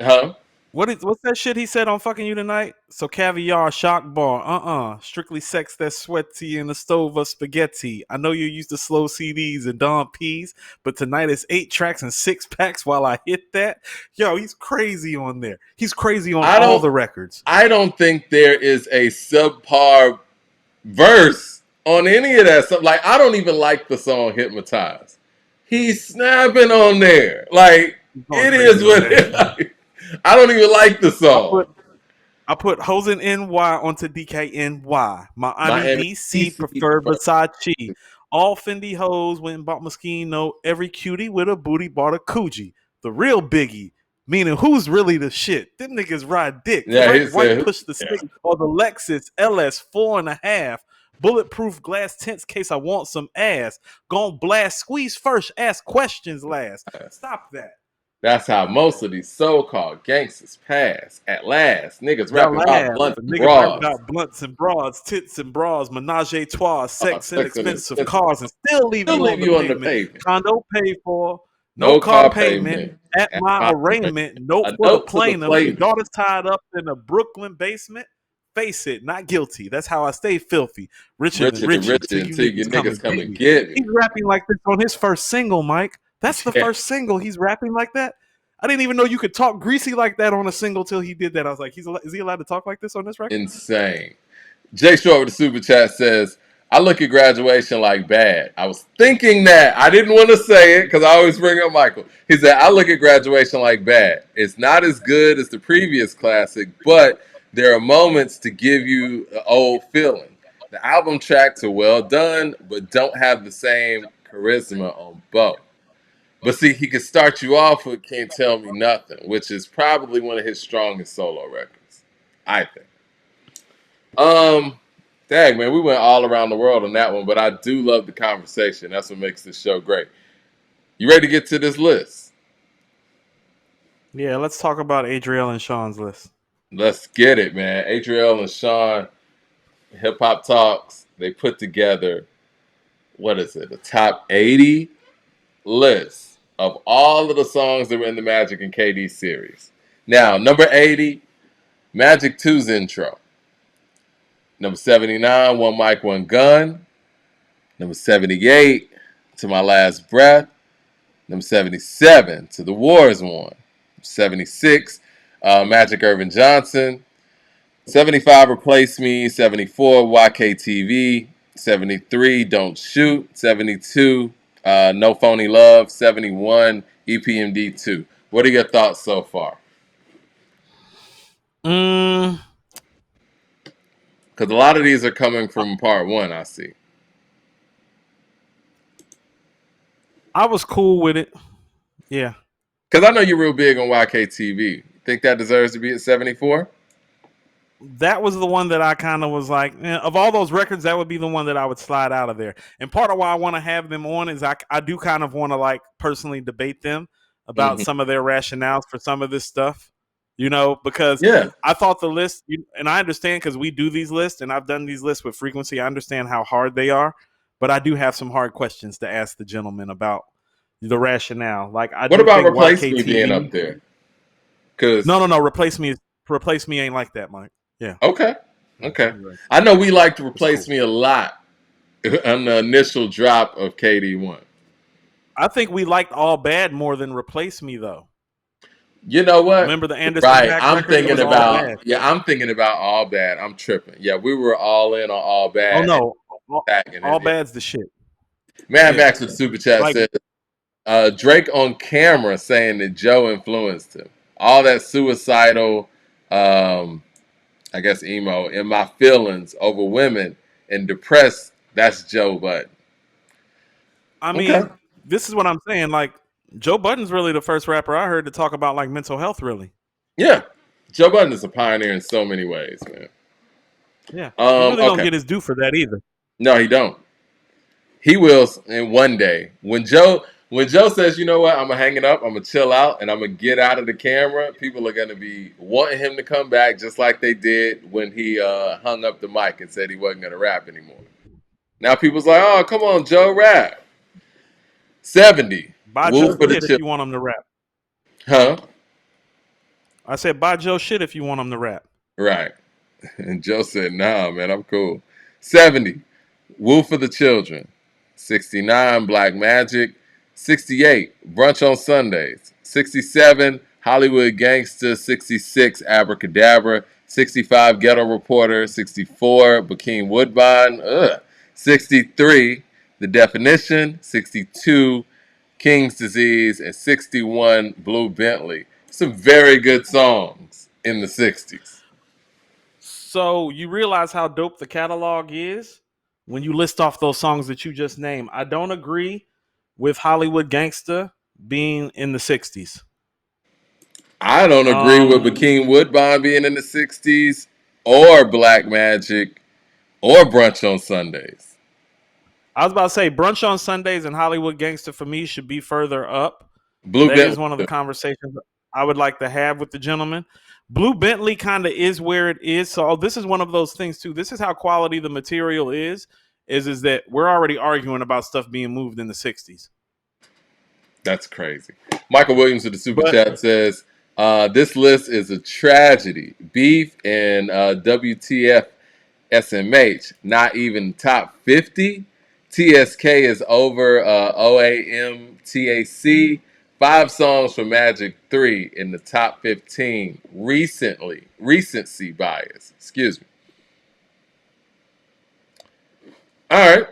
Huh? What's that shit he said on Fucking You Tonight? So caviar, shock bar, strictly sex that's sweaty in the stove of spaghetti. I know you used to slow CDs and Don P's, but tonight it's 8 tracks and 6 packs while I hit that. Yo, he's crazy on there. He's crazy on I all don't the records. I don't think there is a subpar verse on any of that stuff. Like I don't even like the song Hypnotize. He's snapping on there. Like He's going it is crazy on what that. it, I don't even like the I song. put I put Hosen NY onto DKNY. Miami Miami DC DC prefer first. Versace. All Fendi hoes went and bought Moschino. Every cutie with a booty bought a Coogee. The real biggie, meaning who's really the shit? Them niggas ride dick. Yeah, Frank he White said, pushed the yeah. stick or the Lexus LS 4.5. Bulletproof glass tints case I want some ass. Gon' blast, squeeze first, ask questions last. Stop that. That's how most of these so-called gangsters pass. At last, niggas The rapping about last, blunts the and niggas rap bras, about blunts and broads, tits and bras, menage a trois, sex and sex and expensive expensive cars, and cars. still leave Still you on leave the you on the pavement. pavement. Condo paid for, no No car car payment. payment. At At my my arraignment. arraignment, note A for the note to the plaintiff. Your plaintiff. daughter's tied up in a Brooklyn basement. Face it, not guilty. That's how I stay filthy, Richer than richer richer till you until you niggas come niggas and come get and me. get He's me. rapping like this on his first single, Mike. That's the Yeah, first single. He's rapping like that. I didn't even know you could talk greasy like that on a single till he did that. I was like, is he allowed to talk like this on this record? insane. Jay Short with the super chat says, I look at graduation like bad. I was thinking that. I didn't want to say it because I always bring up Michael. He said, I look at graduation like bad. It's not as good as the previous classic, but there are moments to give you the old feeling. The album tracks are well done, but don't have the same charisma on both. But see, he could start you off with Can't Tell Me Nothing, which is probably one of his strongest solo records, I think. Um, Dang, man, we went all around the world on that one, but I do love the conversation. That's what makes this show great. You ready to get to this list? Yeah, let's talk about Adriel and Shawn's list. Let's get it, man. Adriel and Shawn, Hip Hop Talks, they put together, what is it, a top 80 list of all of the songs that were in the Magic and KD series. Now, number 80, Magic 2's intro. Number 79, One Mic, One Gun. Number 78, To My Last Breath. Number 77, To the War Is Won. 76, Magic Irvin Johnson. 75, Replace Me. 74, YKTV. 73, Don't Shoot. 72, No Phony Love. 71, EPMD 2. What are your thoughts so far? Mm, Because a lot of these are coming from part one, I see. I was cool with it. Yeah. Because I know you're real big on YKTV. Think that deserves to be at 74? That was the one that I kind of was like, of all those records, that would be the one that I would slide out of there. And part of why I want to have them on is I do kind of want to like personally debate them about Mm-hmm. some of their rationales for some of this stuff, because Yeah. I thought the list, and I understand because we do these lists and I've done these lists with frequency. I understand how hard they are, but I do have some hard questions to ask the gentleman about the rationale. Like I What do about think Replace Me being up YKTV. there? Because No. Replace me ain't like that, Mike. Yeah. okay, Yeah, okay. you're right. I know we liked to It's Replace cool. Me a lot on the initial drop of KD1. I think we liked All Bad more than Replace Me, though. You know what? Remember the Anderson Right. Pack I'm record? It thinking was All about Bad. I'm thinking about All Bad. I'm tripping. Yeah, we were all in on All Oh Bad and no, stacking All it. Yeah. Bad's the shit. Mad Yeah, Max with Super Chat like said Drake on camera saying that Joe influenced him. All that suicidal I guess emo in my feelings over women and depressed, that's Joe Budden. I Okay. mean, this is what I'm saying. Like Joe Budden's really the first rapper I heard to talk about like mental health. Really, Yeah. Joe Budden is a pioneer in so many ways, man. yeah, he really don't Okay. get his due for that either. No, he don't. He will in one day. When Joe says, you know what, I'm gonna hang it up, I'm gonna chill out, and I'm gonna get out of the camera, people are gonna be wanting him to come back just like they did when he hung up the mic and said he wasn't gonna rap anymore. Now people's like, oh, come on, Joe, rap. 70. Buy Woo Joe for the shit if chill. you want him to rap. Huh? I said buy Joe shit if you want him to rap. Right. And Joe said, nah, man, I'm cool. 70. Woo for the Children. 69, Black Magic. 68, Brunch on Sundays. 67, Hollywood Gangsta. 66, Abracadabra. 65, Ghetto Reporter. 64, Bakeem Woodbine. 63, The Definition. 62, King's Disease. And 61, Blue Bentley. Some very good songs in the 60s. So you realize how dope the catalog is when you list off those songs that you just named. I don't agree with Hollywood Gangsta being in the 60s. I don't agree with Um, Bakeem Woodbine being in the 60s or Black Magic or Brunch on Sundays. I was about to say Brunch on Sundays and Hollywood Gangsta for me should be further up. Blue That is Bentley. one of the conversations I would like to have with the gentleman. Blue Bentley kind of is where it is. So this is one of those things too. This is how quality the material is that we're already arguing about stuff being moved in the 60s. That's crazy. Michael Williams with the super But chat says, this list is a tragedy. Beef and WTF SMH, not even top 50. TSK is over OAM TAC. 5 songs from Magic 3 in the top 15 recently. Recency bias. Excuse me. All right.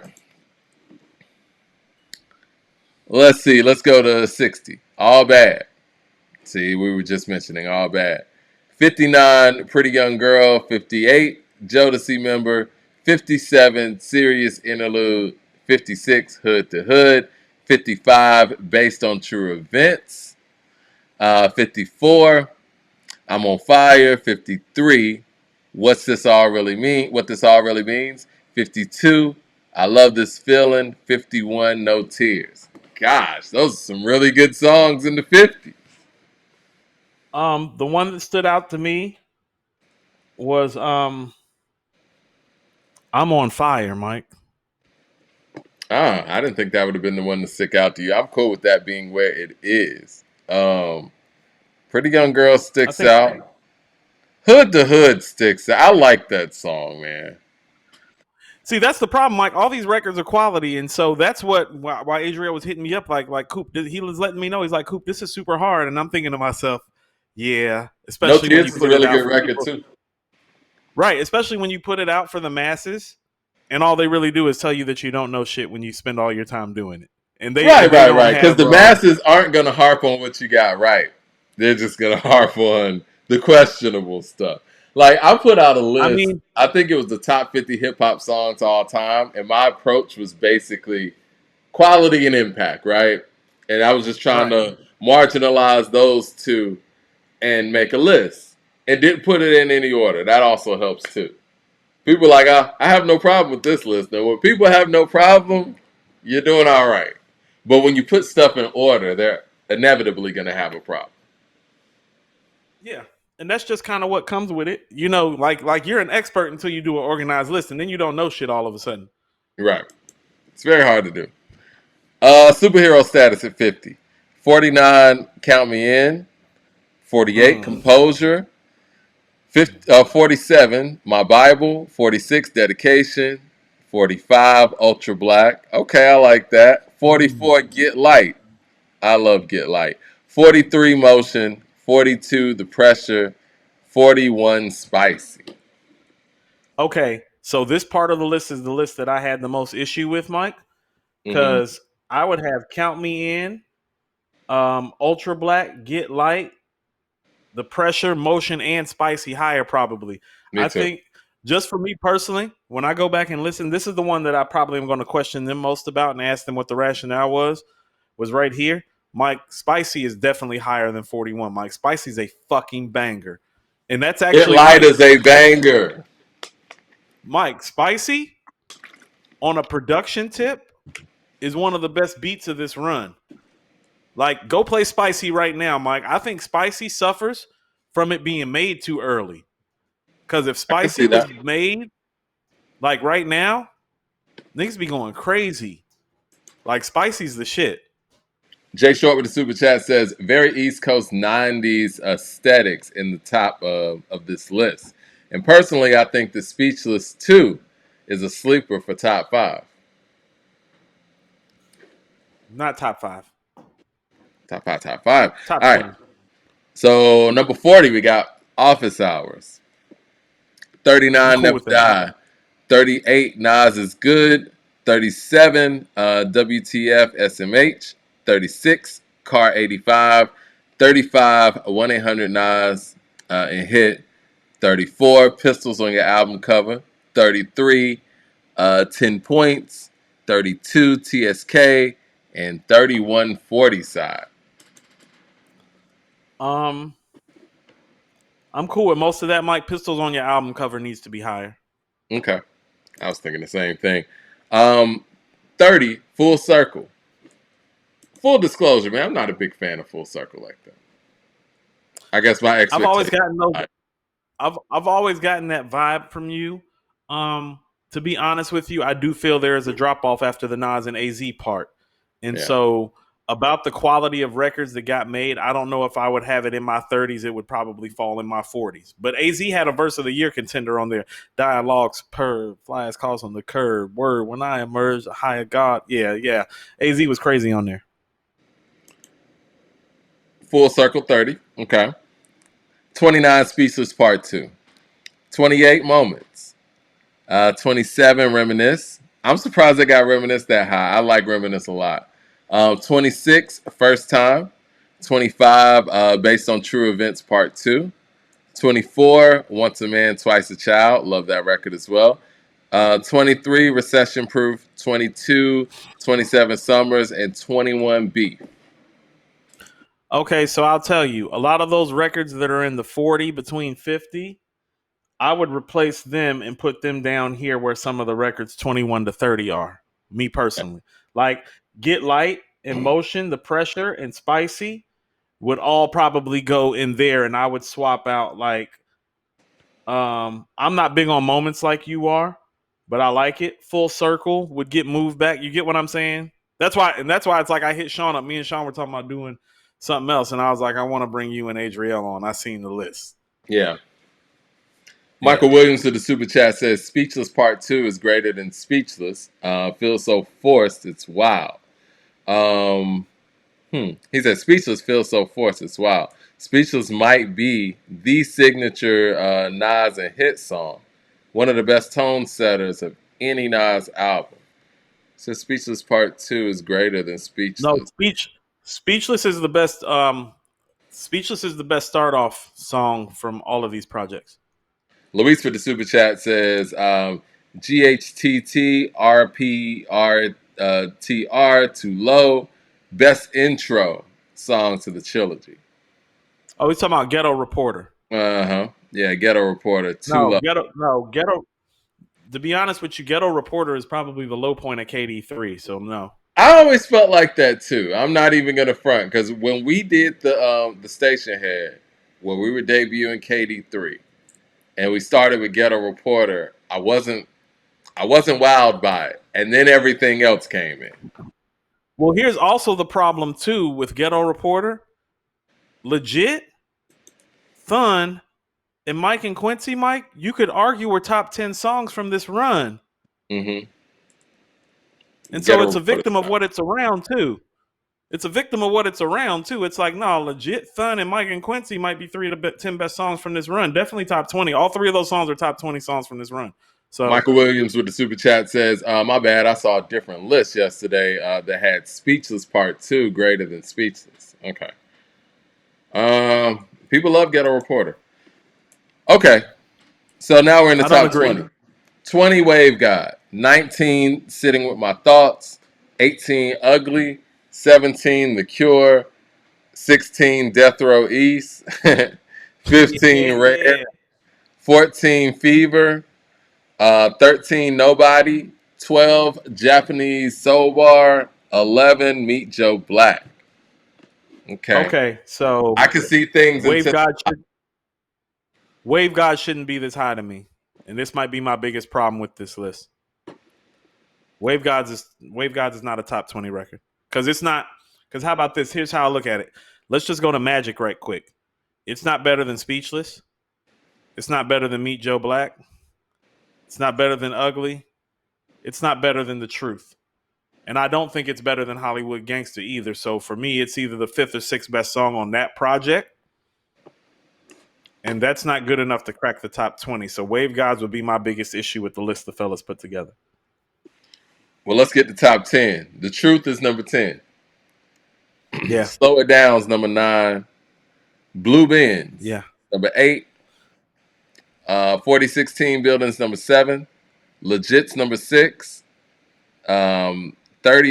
Let's see. Let's go to 60. All bad. See, we were just mentioning all bad. 59, Pretty Young Girl. 58, Jodeci Member. 57, Serious Interlude. 56, Hood to Hood. 55, Based on True Events. 54, I'm on Fire. 53, What's This All Really Mean? What This All Really Means. 52, I Love This Feeling. 51, No Tears. Gosh, those are some really good songs in the 50s. the one that stood out to me was I'm on Fire, Mike. I didn't think that would have been the one to stick out to you. I'm cool with that being where it is. Pretty Young Girl I sticks think out. Hood to Hood sticks out. I like that song, man. See, that's the problem, Mike. All these records are quality, and so that's why Adriel was hitting me up like Coop. He was letting me know, he's like, Coop, this is super hard, and I'm thinking to myself, yeah, No especially when Tears you is a put it really out good for record people, too. right? Especially when you put it out for the masses, and all they really do is tell you that you don't know shit when you spend all your time doing it, and Right, they right, don't right. Because have the masses aren't gonna harp on what you got right. They're just gonna harp on the questionable stuff. Like I put out a I list. mean, I think it was the top 50 hip hop songs all time, and my approach was basically quality and impact, right? And I was just trying right? to marginalize those two and make a list. And didn't put it in any order. That also helps too. People are like, I have no problem with this list. Now, when people have no problem, you're doing all right. But when you put stuff in order, they're inevitably going to have a problem. Yeah. And that's just kind of what comes with it. You know, like you're an expert until you do an organized list, and then you don't know shit all of a sudden. Right. It's very hard to do. Superhero status at 50. 49, Count Me In. 48, Mm. Composure. 47, My Bible. 46, Dedication. 45, Ultra Black. Okay, I like that. 44, Get Light. I love Get Light. 43, Motion. 42, The Pressure. 41, Spicy. Okay, so this part of the list is the list that I had the most issue with, Mike, Mm-hmm. because I would have Count Me In, Ultra Black, Get Light, The Pressure, Motion, and Spicy higher probably. Me I too. think just for me personally, when I go back and listen, this is the one that I probably am going to question them most about and ask them what the rationale was right here. Mike, Spicy is definitely higher than 41. Mike, Spicy is a fucking banger. And that's Get actually Light Mike. is a banger. Mike, Spicy on a production tip is one of the best beats of this run. Like, go play Spicy right now, Mike. I think Spicy suffers from it being made too early. Because if I can Spicy see was that. made like right now, niggas be going crazy. Like, Spicy's the shit. Jay Short with the super chat says, very East Coast 90s aesthetics in the top of this list. And personally, I think the Speechless 2 is a sleeper for top 5. Not top five, Top 5, top 5. top All right. 20. So, number 40, we got Office Hours. I'm 39, cool Never with that. Die. 38, Nas is Good. 37, WTF SMH. 36, Car 85. 35, 1-800 Nas and Hit. 34, Pistols on your album cover. 33, 10 Points. 32, TSK. And 31, 40 Side. Um, I'm cool with most of that. Mike, Pistols on your album cover needs to be higher. Okay. I was thinking the same thing. Um, 30, Full Circle. full disclosure, man, I'm not a big fan of Full Circle like that. I guess my I've always expectation. gotten those. I've always gotten that vibe from you. To be honest with you, I do feel there is a drop off after the Nas and AZ part, and Yeah. so about the quality of records that got made, I don't know if I would have it in my 30s. It would probably fall in my 40s. But AZ had a verse of the year contender on there. Dialogues per flies calls on the curb. Word when I emerge, higher God. Yeah, yeah. AZ was crazy on there. Full Circle 30. Okay. 29 Speechless Part 2. 28 Moments. 27 Reminisce. I'm surprised they got Reminisce that high. I like Reminisce a lot. 26 First Time. 25 Based on True Events Part 2. 24 Once a Man, Twice a Child. Love that record as well. 23 Recession Proof. 22 27 Summers. And 21 Beef. Okay, so I'll tell you, a lot of those records that are in the 40 between 50, I would replace them and put them down here where some of the records 21 to 30 are. Me personally. Like Get Light, Emotion, The Pressure, and Spicy would all probably go in there, and I would swap out like I'm not big on moments like you are, but I like it. Full Circle would get moved back. You get what I'm saying? That's why it's like I hit Shawn up. Me and Shawn were talking about doing something else, and I was like, I want to bring you and Adriel on. I seen the list. Yeah. Yeah. Michael Williams to the super chat says Speechless Part 2 is greater than Speechless. Feels so forced, it's wild. He said Speechless feels so forced, it's wild. Speechless might be the signature Nas and hit song. One of the best tone setters of any Nas album. So Speechless Part 2 is greater than No, Speechless. Speechless is the best. Speechless is the best start off song from all of these projects. Luis for the super chat says GHTT too low. Best intro song to the trilogy. Oh, he's talking about Ghetto Reporter. Yeah, Ghetto Reporter too low. No, Ghetto. To be honest with you, Ghetto Reporter is probably the low point of KD3. So no. I always felt like that too. I'm not even gonna front because when we did the station head, when we were debuting KD3, and we started with Ghetto Reporter, I wasn't wowed by it, and then everything else came in. Well, here's also the problem too with Ghetto Reporter. Legit, Thun, and Mike and Quincy Mike, you could argue were top 10 songs from this run. Mm-hmm. And so Ghetto it's a Reporter. victim of what it's around too. It's a victim of what it's around too. It's like, no, legit Thun and Mike and Quincy might be 3 of the 10 best songs from this run. Definitely top 20. All 3 of those songs are top 20 songs from this run. So Michael Williams with the super chat says, "My bad. I saw a different list yesterday that had Speechless Part 2 greater than Speechless." Okay. People love Ghetto Reporter. Okay, so now we're in the I don't top agree. 20. 20 Wave God, 19 Sitting with My Thoughts, 18 Ugly, 17 The Cure, 16 Death Row East, 15 Rare, Yeah. 14 Fever, 13 Nobody, 12 Japanese Soul Bar, 11 Meet Joe Black. Okay, Okay. So I can see things Wave until God should Wave God shouldn't be this high to me. And this might be my biggest problem with this list. Wave Gods is not a top 20 record. Because how about this? Here's how I look at it. Let's just go to Magic right quick. It's not better than Speechless. It's not better than Meet Joe Black. It's not better than Ugly. It's not better than The Truth. And I don't think it's better than Hollywood Gangster either. So for me, it's either the 5th or 6th best song on that project. And that's not good enough to crack the top 20. So Wave Gods would be my biggest issue with the list the fellas put together. well, let's get the top 10. The Truth is number 10. Yeah. Slow It Down is number 9. Blue Bins, Yeah. number 8. 4016 Buildings, number 7. Legit's number 6. 30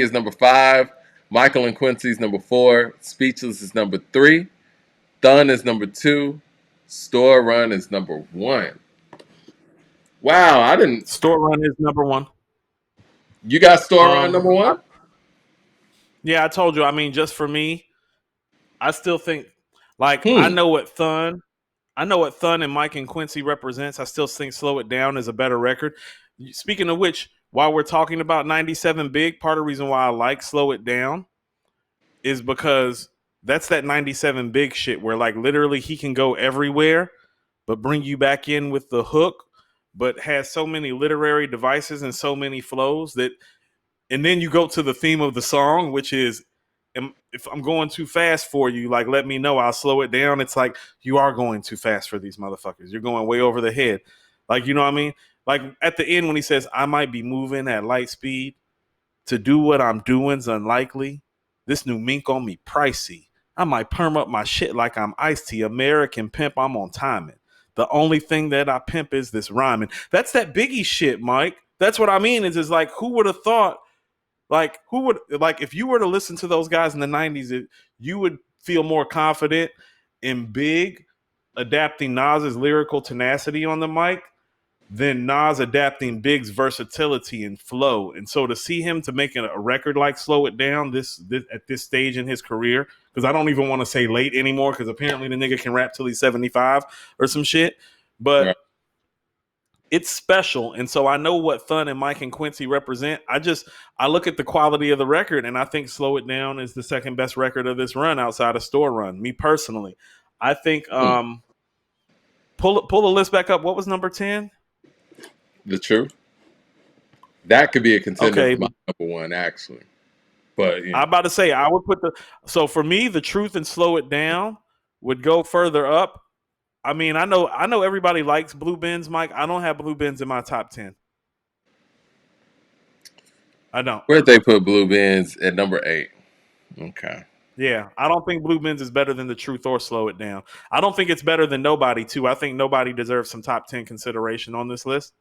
is number 5. Michael and Quincy's number 4. Speechless is number 3. Thun is number 2. Store Run is number 1. Wow, I didn't. Store Run is number 1. You got Store Run Um, number I, 1? Yeah, I told you. I mean, just for me, I still think like Hmm. I know what Thun and Mike and Quincy represents. I still think Slow It Down is a better record. Speaking of which, while we're talking about 97 Big, part of the reason why I like Slow It Down is because that's that 97 Big shit where like literally he can go everywhere but bring you back in with the hook, but has so many literary devices and so many flows that, and then you go to the theme of the song, which is, if I'm going too fast for you, like let me know, I'll slow it down. It's like you are going too fast for these motherfuckers. You're going way over the head. Like, you know what I mean? Like at the end when he says, I might be moving at light speed. To do what I'm doing's unlikely. This new mink on me pricey. I might perm up my shit like I'm iced tea. American pimp, I'm on timing. The only thing that I pimp is this rhyming. That's that Biggie shit, Mike. That's what I mean. Is like who would have thought, like who would, like if you were to listen to those guys in the 90s, you would feel more confident in Big adapting Nas's lyrical tenacity on the mic than Nas adapting Big's versatility and flow. And so to see him to make a record like Slow It Down this at this stage in his career, because I don't even want to say late anymore, because apparently the nigga can rap till he's 75 or some shit. But Right. it's special. And so I know what Thun and Mike and Quincy represent. I look at the quality of the record and I think Slow It Down is the second best record of this run outside of Store Run. Me personally. I think Hmm. pull the list back up. What was number 10? The truth. That could be a contender Okay, for my number one, actually. But I'm about to say I would put the, so for me the truth and slow it down would go further up. I mean, I know everybody likes Blue Bins, Mike. I don't have Blue Bins in my top 10. I don't. where'd they put Blue Bins at number 8? Okay. Yeah, I don't think Blue Bins is better than the truth or slow it down. I don't think it's better than Nobody too. I think Nobody deserves some top 10 consideration on this list.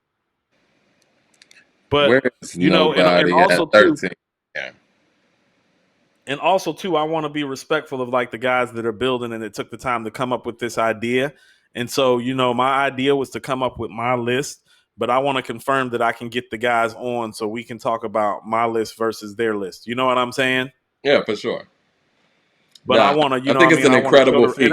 But Where is you know, Nobody at 13? Yeah. and also too, I want to be respectful of like the guys that are building and that took the time to come up with this idea. And so, you know, my idea was to come up with my list, but I want to confirm that I can get the guys on so we can talk about my list versus their list. You know what I'm saying? Yeah, for sure. But I Nah, want to, you I know think what I it's mean? an I want to show incredible the, feat.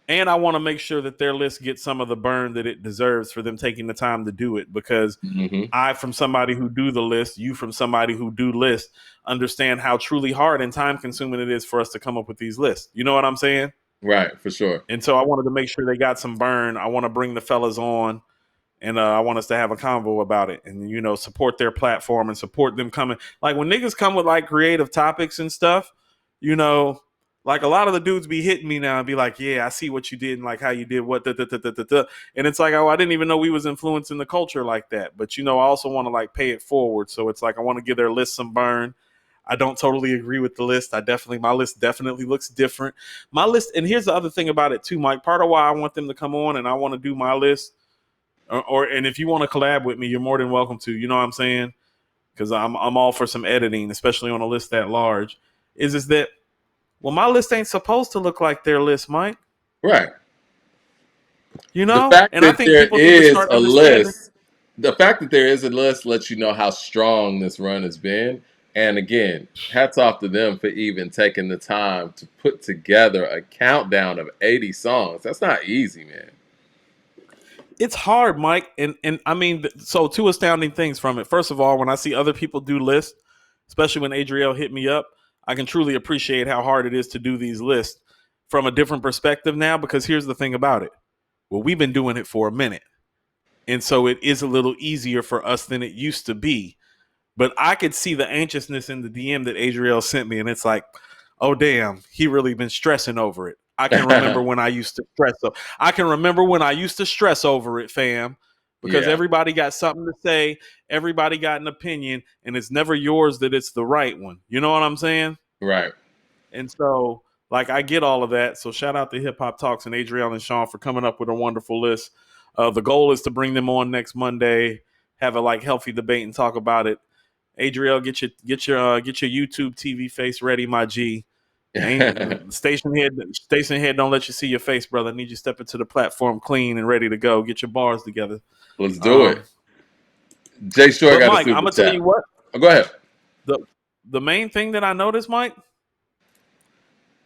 and I want to make sure that their list gets some of the burn that it deserves for them taking the time to do it, because Hmm. I, from somebody who do the list, you from somebody who do list, understand how truly hard and time consuming it is for us to come up with these lists. You know what I'm saying? Right, for sure. And so I wanted to make sure they got some burn. I want to bring the fellas on, and I want us to have a convo about it, and you know, support their platform and support them coming. Like when niggas come with like creative topics and stuff, you know, like a lot of the dudes be hitting me now and be like, "Yeah, I see what you did and like how you did what." Da, da, da, da, da, da. And it's like, oh, I didn't even know we was influencing the culture like that. But you know, I also want to like pay it forward. So it's like I want to give their list some burn. I don't totally agree with the list. My list definitely looks different. My list, and here's the other thing about it too, Mike. Part of why I want them to come on and I want to do my list, or and if you want to collab with me, you're more than welcome to. You know what I'm saying? Because I'm all for some editing, especially on a list that large. Is that, well, my list ain't supposed to look like their list, Mike. Right. You The know, fact and I that think there people need to is start a understanding. list, the fact that there is a list lets you know how strong this run has been. And again, hats off to them for even taking the time to put together a countdown of 80 songs. That's not easy, man. It's hard, Mike, and I mean, so two astounding things from it. First of all, when I see other people do lists, especially when Adriel hit me up, I can truly appreciate how hard it is to do these lists from a different perspective now. Because here's the thing about it: well, we've been doing it for a minute, and so it is a little easier for us than it used to be. But I could see the anxiousness in the DM that Adriel sent me, and it's like, oh damn, he really been stressing over it. I can remember when I used to stress. So I can remember when I used to stress over it, fam, because Yeah, everybody got something to say, everybody got an opinion, and it's never yours that it's the right one. You know what I'm saying? right. And so, like, I get all of that. So shout out to Hip Hop Talks and Adriel and Shawn for coming up with a wonderful list. The goal is to bring them on next Monday, have a like healthy debate and talk about it. Adriel, get your YouTube TV face ready, my G. Ain't station head don't let you see your face, brother. I need you to step into the platform clean and ready to go. Get your bars together. Let's do it. Um, Jay Short but got a Mike, I'm super gonna tell chat. you what Oh, go ahead. the the main thing that I noticed, Mike,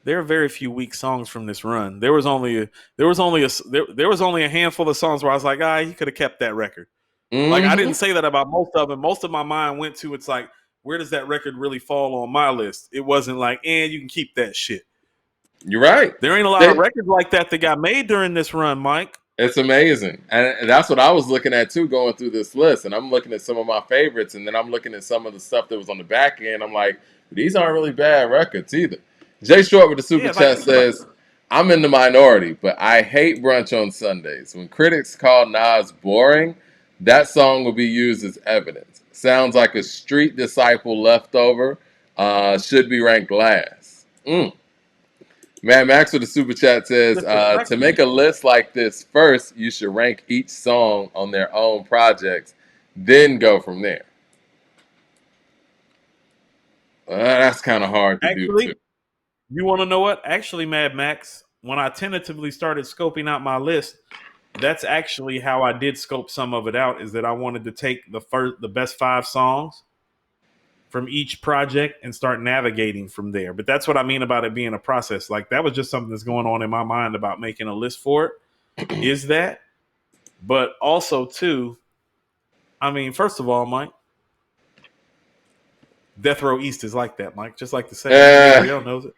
there are very few weak songs from this run. There was only a handful of songs where I was like, he could have kept that record. Like I didn't Mm-hmm. say that about most of them. Most of my mind went to it's like, where does that record really fall on my list? It wasn't like, you can keep that shit. You're right. There ain't a lot of records like that got made during this run, Mike. It's amazing. And that's what I was looking at too, going through this list. And I'm looking at some of my favorites, and then I'm looking at some of the stuff that was on the back end. I'm like, these aren't really bad records either. Jay Short with the super chat says, I'm in the minority, but I hate Brunch on Sundays. When critics call Nas boring, that song will be used as evidence. Sounds like a street disciple leftover. Should be ranked last. Mad Max with the super chat says, to make a list like this, first, you should rank each song on their own projects, then go from there. That's kind of hard to do, too. You want to know what? Actually, Mad Max, when I tentatively started scoping out my list, that's actually how I did scope some of it out, is that I wanted to take the best 5 songs from each project and start navigating from there. But that's what I mean about it being a process. Like that was just something that's going on in my mind about making a list for it. Is that? But also too, I mean, first of all, Mike, Death Row East is like that, Mike. Just like to say, Adriel knows it.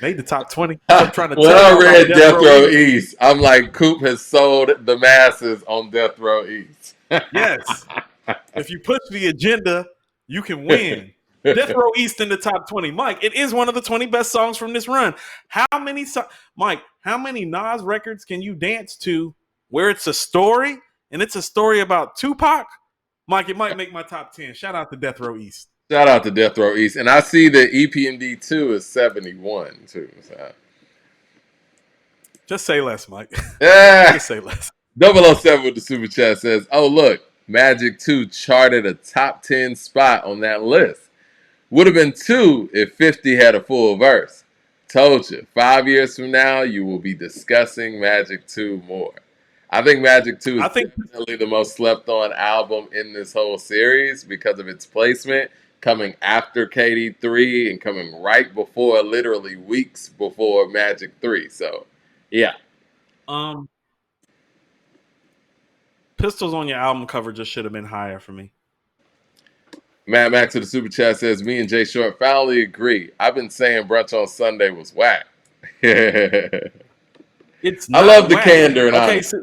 Made the top 20. I'm trying to when I read Death Row East, I'm like, Coop has sold the masses on Death Row East. Yes. If you push the agenda, you can win. Death Row East in the top 20. Mike, it is one of the 20 best songs from this run. Mike, how many Nas records can you dance to where it's a story and it's a story about Tupac? Mike, it might make my top 10. Shout out to Death Row East. Shout out to Death Row East. And I see that EPMD 2 is 71, too. So. Just say less, Mike. Just say less. 007 with the super chat says, oh, look, Magic 2 charted a top 10 spot on that list. Would have been 2 if 50 had a full verse. Told you, 5 years from now, you will be discussing Magic 2 more. I think Magic 2 is definitely the most slept on album in this whole series because of its placement, coming after KD3 and coming right before, literally weeks before Magic 3. So, yeah. Pistols on your album cover just should have been higher for me. Mad Max of the super chat says, me and Jay Short finally agree. I've been saying Brunch on Sunday was whack. It's I love the candor and honesty.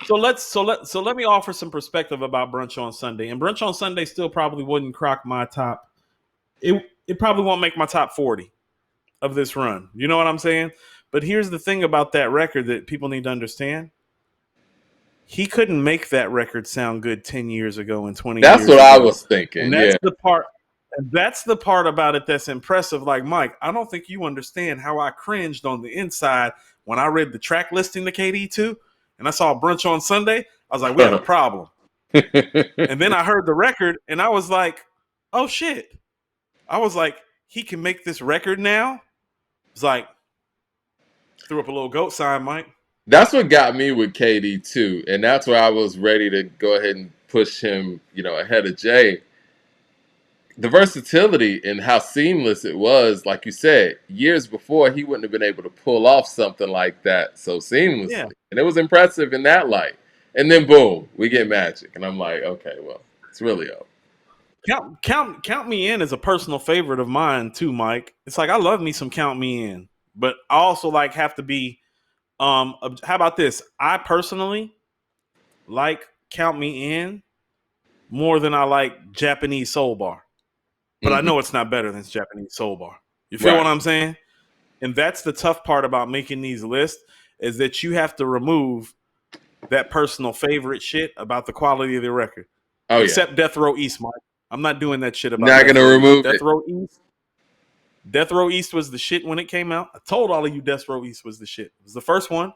So let me offer some perspective about Brunch on Sunday. And Brunch on Sunday still probably wouldn't crock my top. It probably won't make my top 40 of this run. You know what I'm saying? But here's the thing about that record that people need to understand. He couldn't make that record sound good 10 years ago and 20 years ago. That's what I was thinking. And that's the part. And that's the part about it that's impressive. Like, Mike, I don't think you understand how I cringed on the inside when I read the track listing to KD2 and I saw Brunch on Sunday. I was like, we have a problem. And then I heard the record and I was like, oh, shit. I was like, he can make this record now? It's like, threw up a little goat sign, Mike. That's what got me with KD too, and that's where I was ready to go ahead and push him, ahead of Jay. The versatility and how seamless it was, like you said, years before he wouldn't have been able to pull off something like that so seamlessly, and it was impressive in that light. And then boom, we get Magic, and I'm like, okay, well, it's really over. Count Me In is a personal favorite of mine too, Mike. It's like I love me some Count Me In, but I also have to be. How about this? I personally like Count Me In more than I like Japanese Soul Bar. But I know it's not better than Japanese Soul Bar. You feel what I'm saying? And that's the tough part about making these lists is that you have to remove that personal favorite shit about the quality of the record. Except Death Row East, Mike. I'm not doing that shit about Not going to remove Death Row East. Death Row East was the shit when it came out. I told all of you Death Row East was the shit. It was the first one.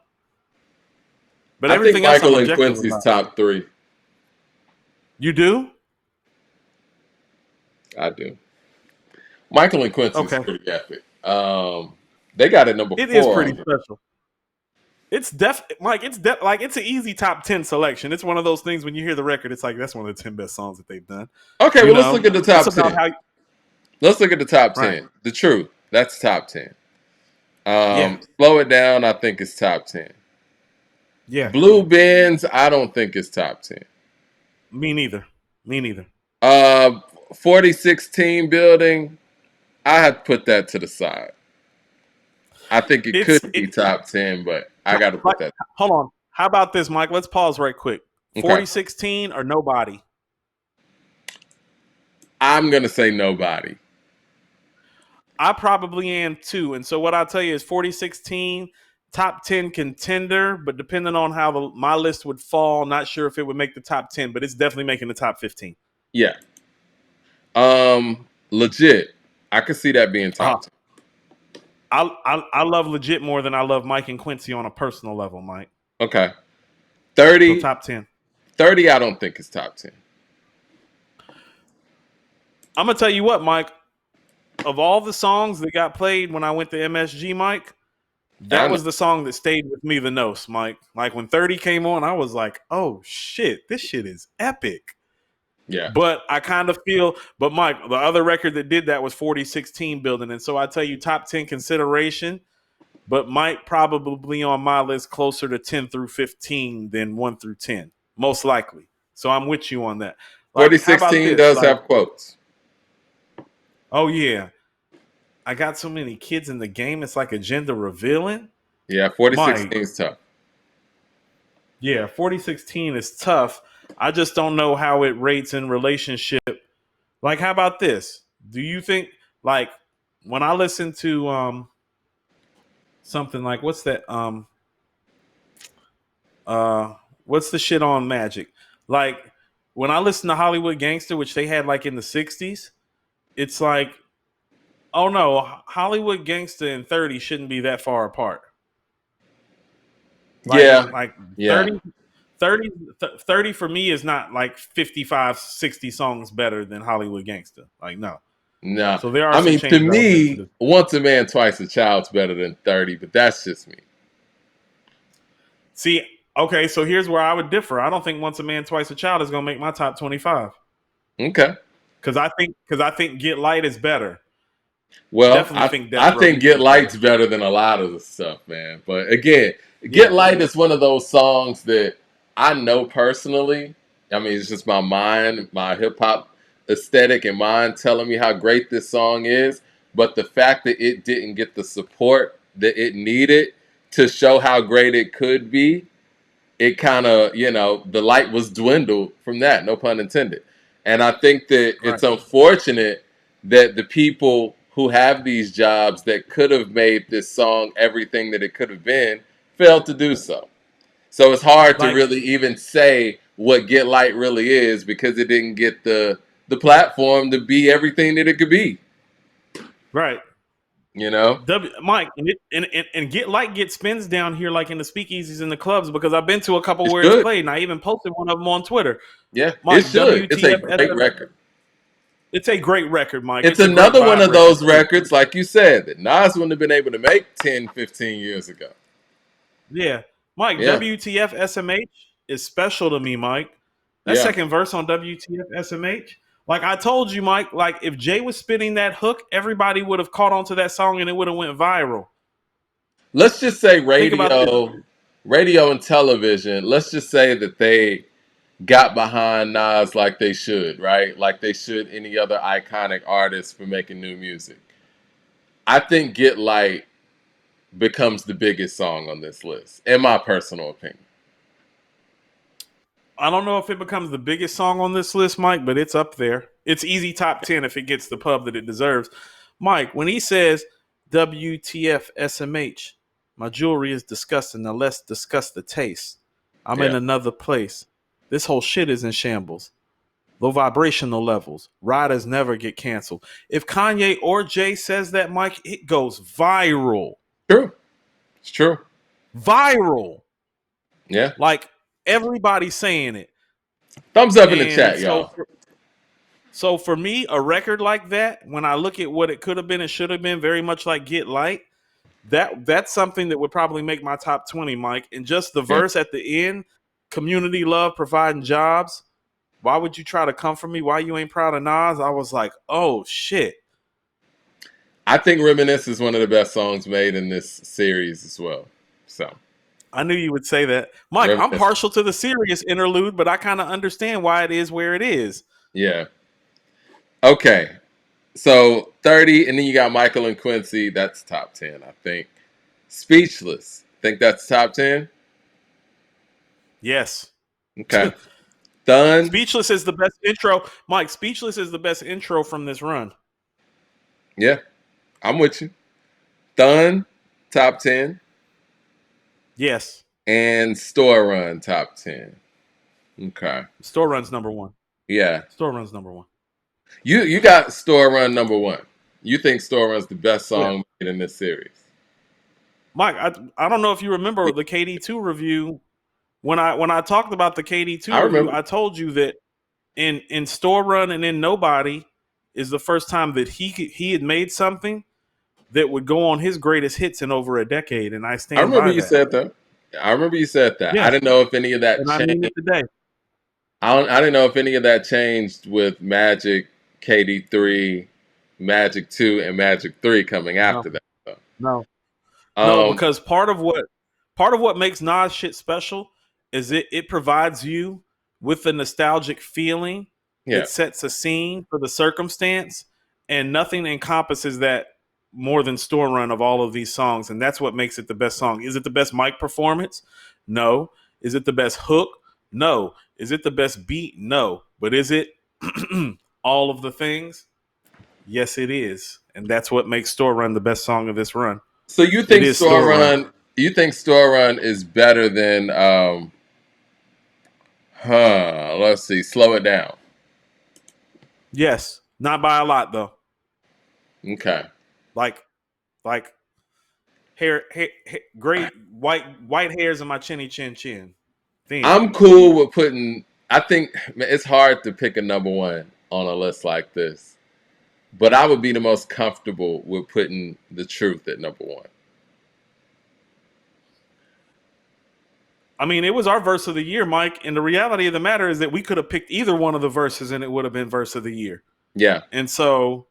But everything I think else, Michael and Quincy's top 3. You do? I do. Michael and Quincy's pretty epic. They got it number 4. It is pretty special. It's it's an easy top 10 selection. It's one of those things when you hear the record, it's like that's one of the 10 best songs that they've done. Okay, let's look at the top 10. Let's look at the top Right. 10. The truth. That's top 10. Yeah. Slow it down. I think it's top 10. Yeah. Blue Benz. I don't think it's top 10. Me neither. Me neither. Uh, 4016 building. I had to put that to the side. I think it It's could be it. top 10, but I got to Like, put that. hold on. How about this, Mike? Let's pause right quick. Okay. 4016 or nobody? I'm going to say nobody. I probably am too. And so what I'll tell you is 4016 top 10 contender, but depending on how my list would fall, not sure if it would make the top 10, but it's definitely making the top 15. Yeah. Legit. I could see that being Uh, top 10. I love Legit more than I love Mike and Quincy on a personal level, Mike. Okay. So 30. top 10. 30, I don't think is top 10. I'm going to tell you what, Mike. Of all the songs that got played when I went to MSG, Mike, I that know. was the song that stayed with me the most, Mike. Like when 30 came on, I was like, oh shit, this shit is epic. Yeah. But I kind of feel, but Mike, the other record that did that was 4016 building. And so I tell you, top 10 consideration, but Mike probably on my list closer to 10 through 15 than 1 through 10, most likely. So I'm with you on that. Like, how about 4016 this? does Like, have quotes. oh yeah, I got so many kids in the game, it's like a gender revealing. Yeah, Mike, 4016 is tough. yeah, 4016 is tough. I just don't know how it rates in relationship. Like, how about this? Do you think, like, when I listen to something like what's that what's the shit on Magic? Like when I listen to Hollywood Gangster, which they had like in the 60s, it's like, oh no, Hollywood Gangster and 30 shouldn't be that far apart. Yeah. Like Yeah. 30 30 30 for me is not like 55 60 songs better than Hollywood Gangster. Like no. No. So there are I some mean, to changes I would make to me, this. once a man, twice a child's better than 30, but that's just me. See, okay, so here's where I would differ. I don't think Once a Man, Twice a Child is going to make my top 25 Okay. because I think Get Light is better. Well, Definitely think I Death Row think Reach Get is better. Light's better than a lot of the stuff, man. But again, Yeah, Get Light is one of those songs that I know personally. I mean, it's just my mind, my hip hop aesthetic and mind telling me how great this song is. But the fact that it didn't get the support that it needed to show how great it could be, it kind of, the light was dwindled from that, no pun intended. And I think that right. it's unfortunate that the people who have these jobs that could have made this song everything that it could have been failed to do so. So it's hard to Like, really even say what Get Light really is because it didn't get the platform to be everything that it could be. right. You know, Mike, and Get Light get spins down here like in the speakeasies and the clubs because I've been to a couple it where it's should. played and I even posted one of them on Twitter. Yeah, it Mike, should. It's a WTF great record. it's a great record, Mike. It's It's a great another one vibe of record those too. records, like you said, that Nas wouldn't have been able to make 10, 15 years ago. Yeah. Mike, Yeah, WTF SMH is special to me, Mike. That yeah. second verse on WTF SMH. Like I told you, Mike, like if Jay was spitting that hook, everybody would have caught on to that song and it would have went viral. Let's just say Think about this. radio and television, let's just say that they got behind Nas like they should, right? Like they should any other iconic artist for making new music. I think Get Light becomes the biggest song on this list, in my personal opinion. I don't know if it becomes the biggest song on this list, Mike, but it's up there. It's easy top 10 if it gets the pub that it deserves. Mike, when he says WTF SMH, my jewelry is disgusting. Now let's discuss the taste. I'm in Yeah. another place. This whole shit is in shambles. Low vibrational levels. Riders never get canceled. If Kanye or Jay says that, Mike, it goes viral. True. It's true. Viral. Yeah. Like everybody's saying it. Thumbs up in the And chat, so y'all. So for me, a record like that, when I look at what it could have been and should have been, very much like Get Light, that's something that would probably make my top 20, Mike. And just the Yeah. verse at the end, community love, providing jobs. Why would you try to come for me? Why you ain't proud of Nas? I was like, oh shit. I think Reminisce is one of the best songs made in this series as well. So I knew you would say that. Mike, I'm Reminisce. partial to the serious interlude, but I kind of understand why it is where it is. Yeah. Okay. So 30, and then you got Michael and Quincy. That's top 10, I think. Speechless. Think that's top 10? Yes. Okay. Done. Speechless is the best intro. Mike, Speechless is the best intro from this run. Yeah, I'm with you. Done. Top 10. Yes. And Store Run top 10. Okay. Store Run's number one. Yeah. Store Run's number one. You got Store Run number one. You think Store Run's the best Yeah. song made in this series. Mike, I don't know if you remember the KD2 review. When I talked about the KD2 I review, remember. I told you that in Store Run and in Nobody is the first time that he had made something that would go on his greatest hits in over a decade, and I I stand remember by you that. said that. I remember you said that. I Yes, didn't know if any of that and I mean it changed. today. I didn't know if any of that changed with Magic, KD3, Magic 2, and Magic 3 coming No, after that. So, no, no, Um, because part of what makes Nas shit special is it provides you with a nostalgic feeling. yeah. It sets a scene for the circumstance, and nothing encompasses that more than Store Run of all of these songs, and that's what makes it the best song. Is it the best mic performance? No. Is it the best hook? No. Is it the best beat? No. But is it all of the things? Yes, it is, and that's what makes Store Run the best song of this run. So you It think is Store Store Run. Run? You think Store Run is better than? Let's see. Slow it down. Yes, not by a lot though. Okay. Like, like hair great white hairs in my chinny chin chin. Thin. I'm cool with putting. I think man, it's hard to pick a number one on a list like this, but I would be the most comfortable with putting The Truth at number one. I mean, it was our verse of the year, Mike. And the reality of the matter is that we could have picked either one of the verses and it would have been verse of the year. Yeah. And so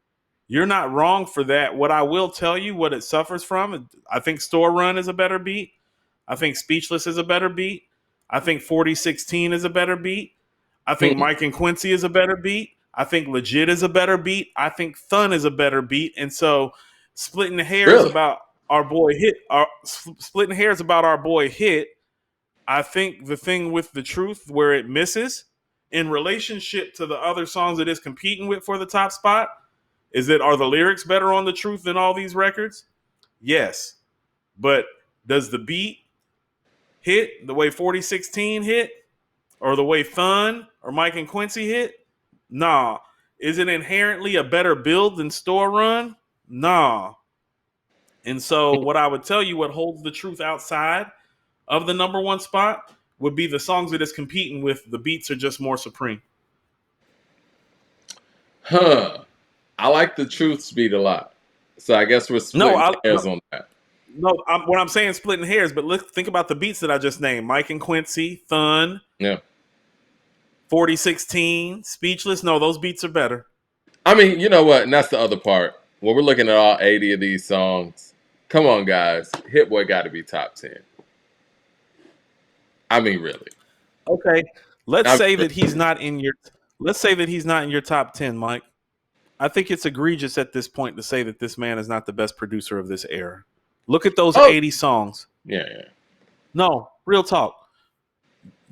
you're not wrong for that. What I will tell you, what it suffers from, I think Store Run is a better beat. I think Speechless is a better beat. I think 4016 is a better beat. I think Hmm. Mike and Quincy is a better beat. I think Legit is a better beat. I think Thun is a better beat. And so splitting hairs Really? about our boy Hit, splitting hairs about our boy Hit, I think the thing with The Truth where it misses in relationship to the other songs it is competing with for the top spot is that are the lyrics better on The Truth than all these records? Yes. But does the beat hit the way 4016 hit or the way Thun or Mike and Quincy hit? Nah. Is it inherently a better build than Store Run? Nah. And so what I would tell you, what holds The Truth outside of the number one spot would be the songs that it's competing with. The beats are just more supreme. Huh. I like The Truth's beat a lot, so I guess we're No, splitting hairs on that. what I'm saying splitting hairs, but look, think about the beats that I just named: Mike and Quincy, Thun, Yeah. 4016, Speechless. No, those beats are better. I mean, you know what? And that's the other part. When we're looking at all 80 of these songs, come on, guys. HitBoy got to be top 10. I mean, really. Okay, let's I say mean, that he's not in your. Let's say that he's not in your top 10, Mike. I think it's egregious at this point to say that this man is not the best producer of this era. Look at those oh, 80 songs. yeah, yeah. No, real talk.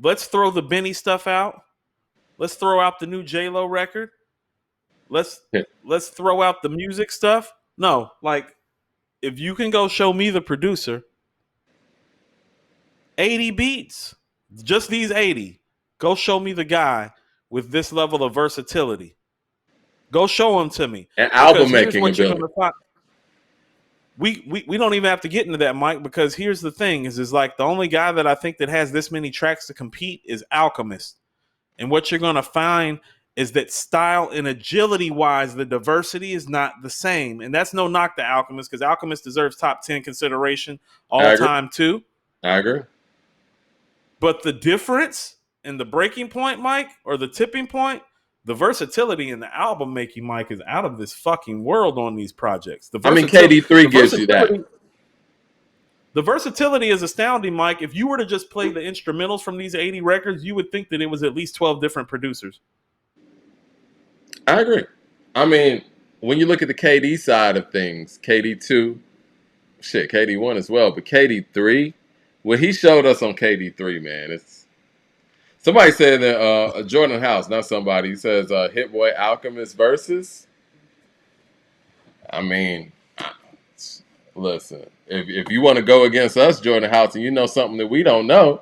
Let's throw the Benny stuff out. Let's throw out the new J-Lo record. Let's Yeah. let's throw out the music stuff. No, like if you can go show me the producer, 80 beats, just these 80. Go show me the guy with this level of versatility. Go show him to me. And Because album here's making what you're ability. gonna find. We don't even have to get into that, Mike, because here's the thing: is like the only guy that I think that has this many tracks to compete is Alchemist. And what you're gonna find is that style and agility wise, the diversity is not the same. And that's no knock to Alchemist, because Alchemist deserves top 10 consideration I all agree. time too. I agree. But the difference and the breaking point, Mike, or the tipping point the versatility in the album making, Mike, is out of this fucking world on these projects. I mean, KD3 the gives you that. versatility, the versatility is astounding, Mike. If you were to just play the instrumentals from these 80 records, you would think that it was at least 12 different producers. I agree. I mean, when you look at the KD side of things, KD2, shit, KD1 as well, but KD3, what he showed us on KD3, man, it's somebody said that Jordan House, not somebody, he says HitBoy Alchemist versus. I mean, listen, if you want to go against us, Jordan House, and you know something that we don't know,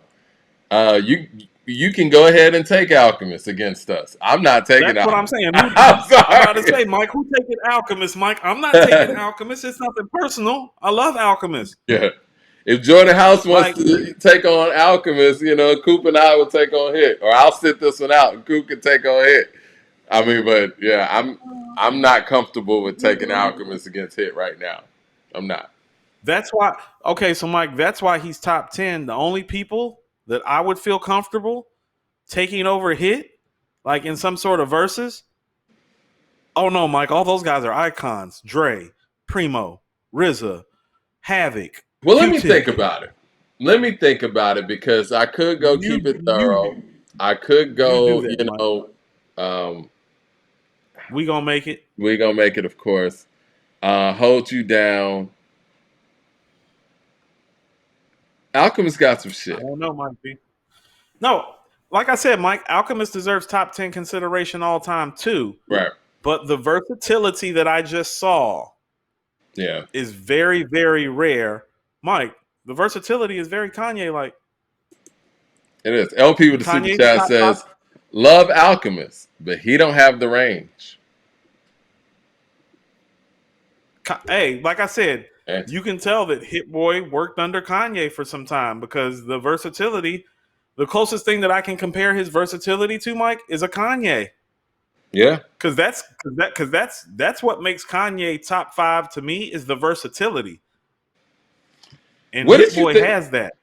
you can go ahead and take Alchemist against us. I'm not taking That's what I'm Alchemist. saying. I'm I'm about to sorry. say, Mike, who taking Alchemist, Mike? I'm not taking Alchemist. It's nothing personal. I love Alchemist. Yeah. If Jordan House wants Like, to take on Alchemist, Coop and I will take on Hit, or I'll sit this one out and Coop can take on Hit. I mean, but yeah, I'm not comfortable with taking Alchemist against Hit right now. I'm not. that's why. Okay, so Mike, that's why he's top 10. The only people that I would feel comfortable taking over Hit, like in some sort of verses. Oh no, Mike, all those guys are icons. Dre, Primo, RZA, Havoc. Well, let me Q-Tip. think about it. Let me think about it because I could go keep it thorough. I could do go, that, Mike. We gonna make it. we gonna make it, of course. Hold you down. Alchemist got some I shit. don't know, Mike B. No, like I said, Mike, Alchemist deserves top 10 consideration all time too. Right. But the versatility that I just saw Yeah. is very, very rare. Mike, the versatility is very Kanye-like. It is. LP with the super Kanye's chat says, love Alchemist, but he don't have the range. Hey, like I said, And you can tell that HitBoy worked under Kanye for some time because the versatility, the closest thing that I can compare his versatility to, Mike, is a Kanye. yeah. Because that's what makes Kanye top 5 to me is the versatility. And What did you HitBoy think? has that.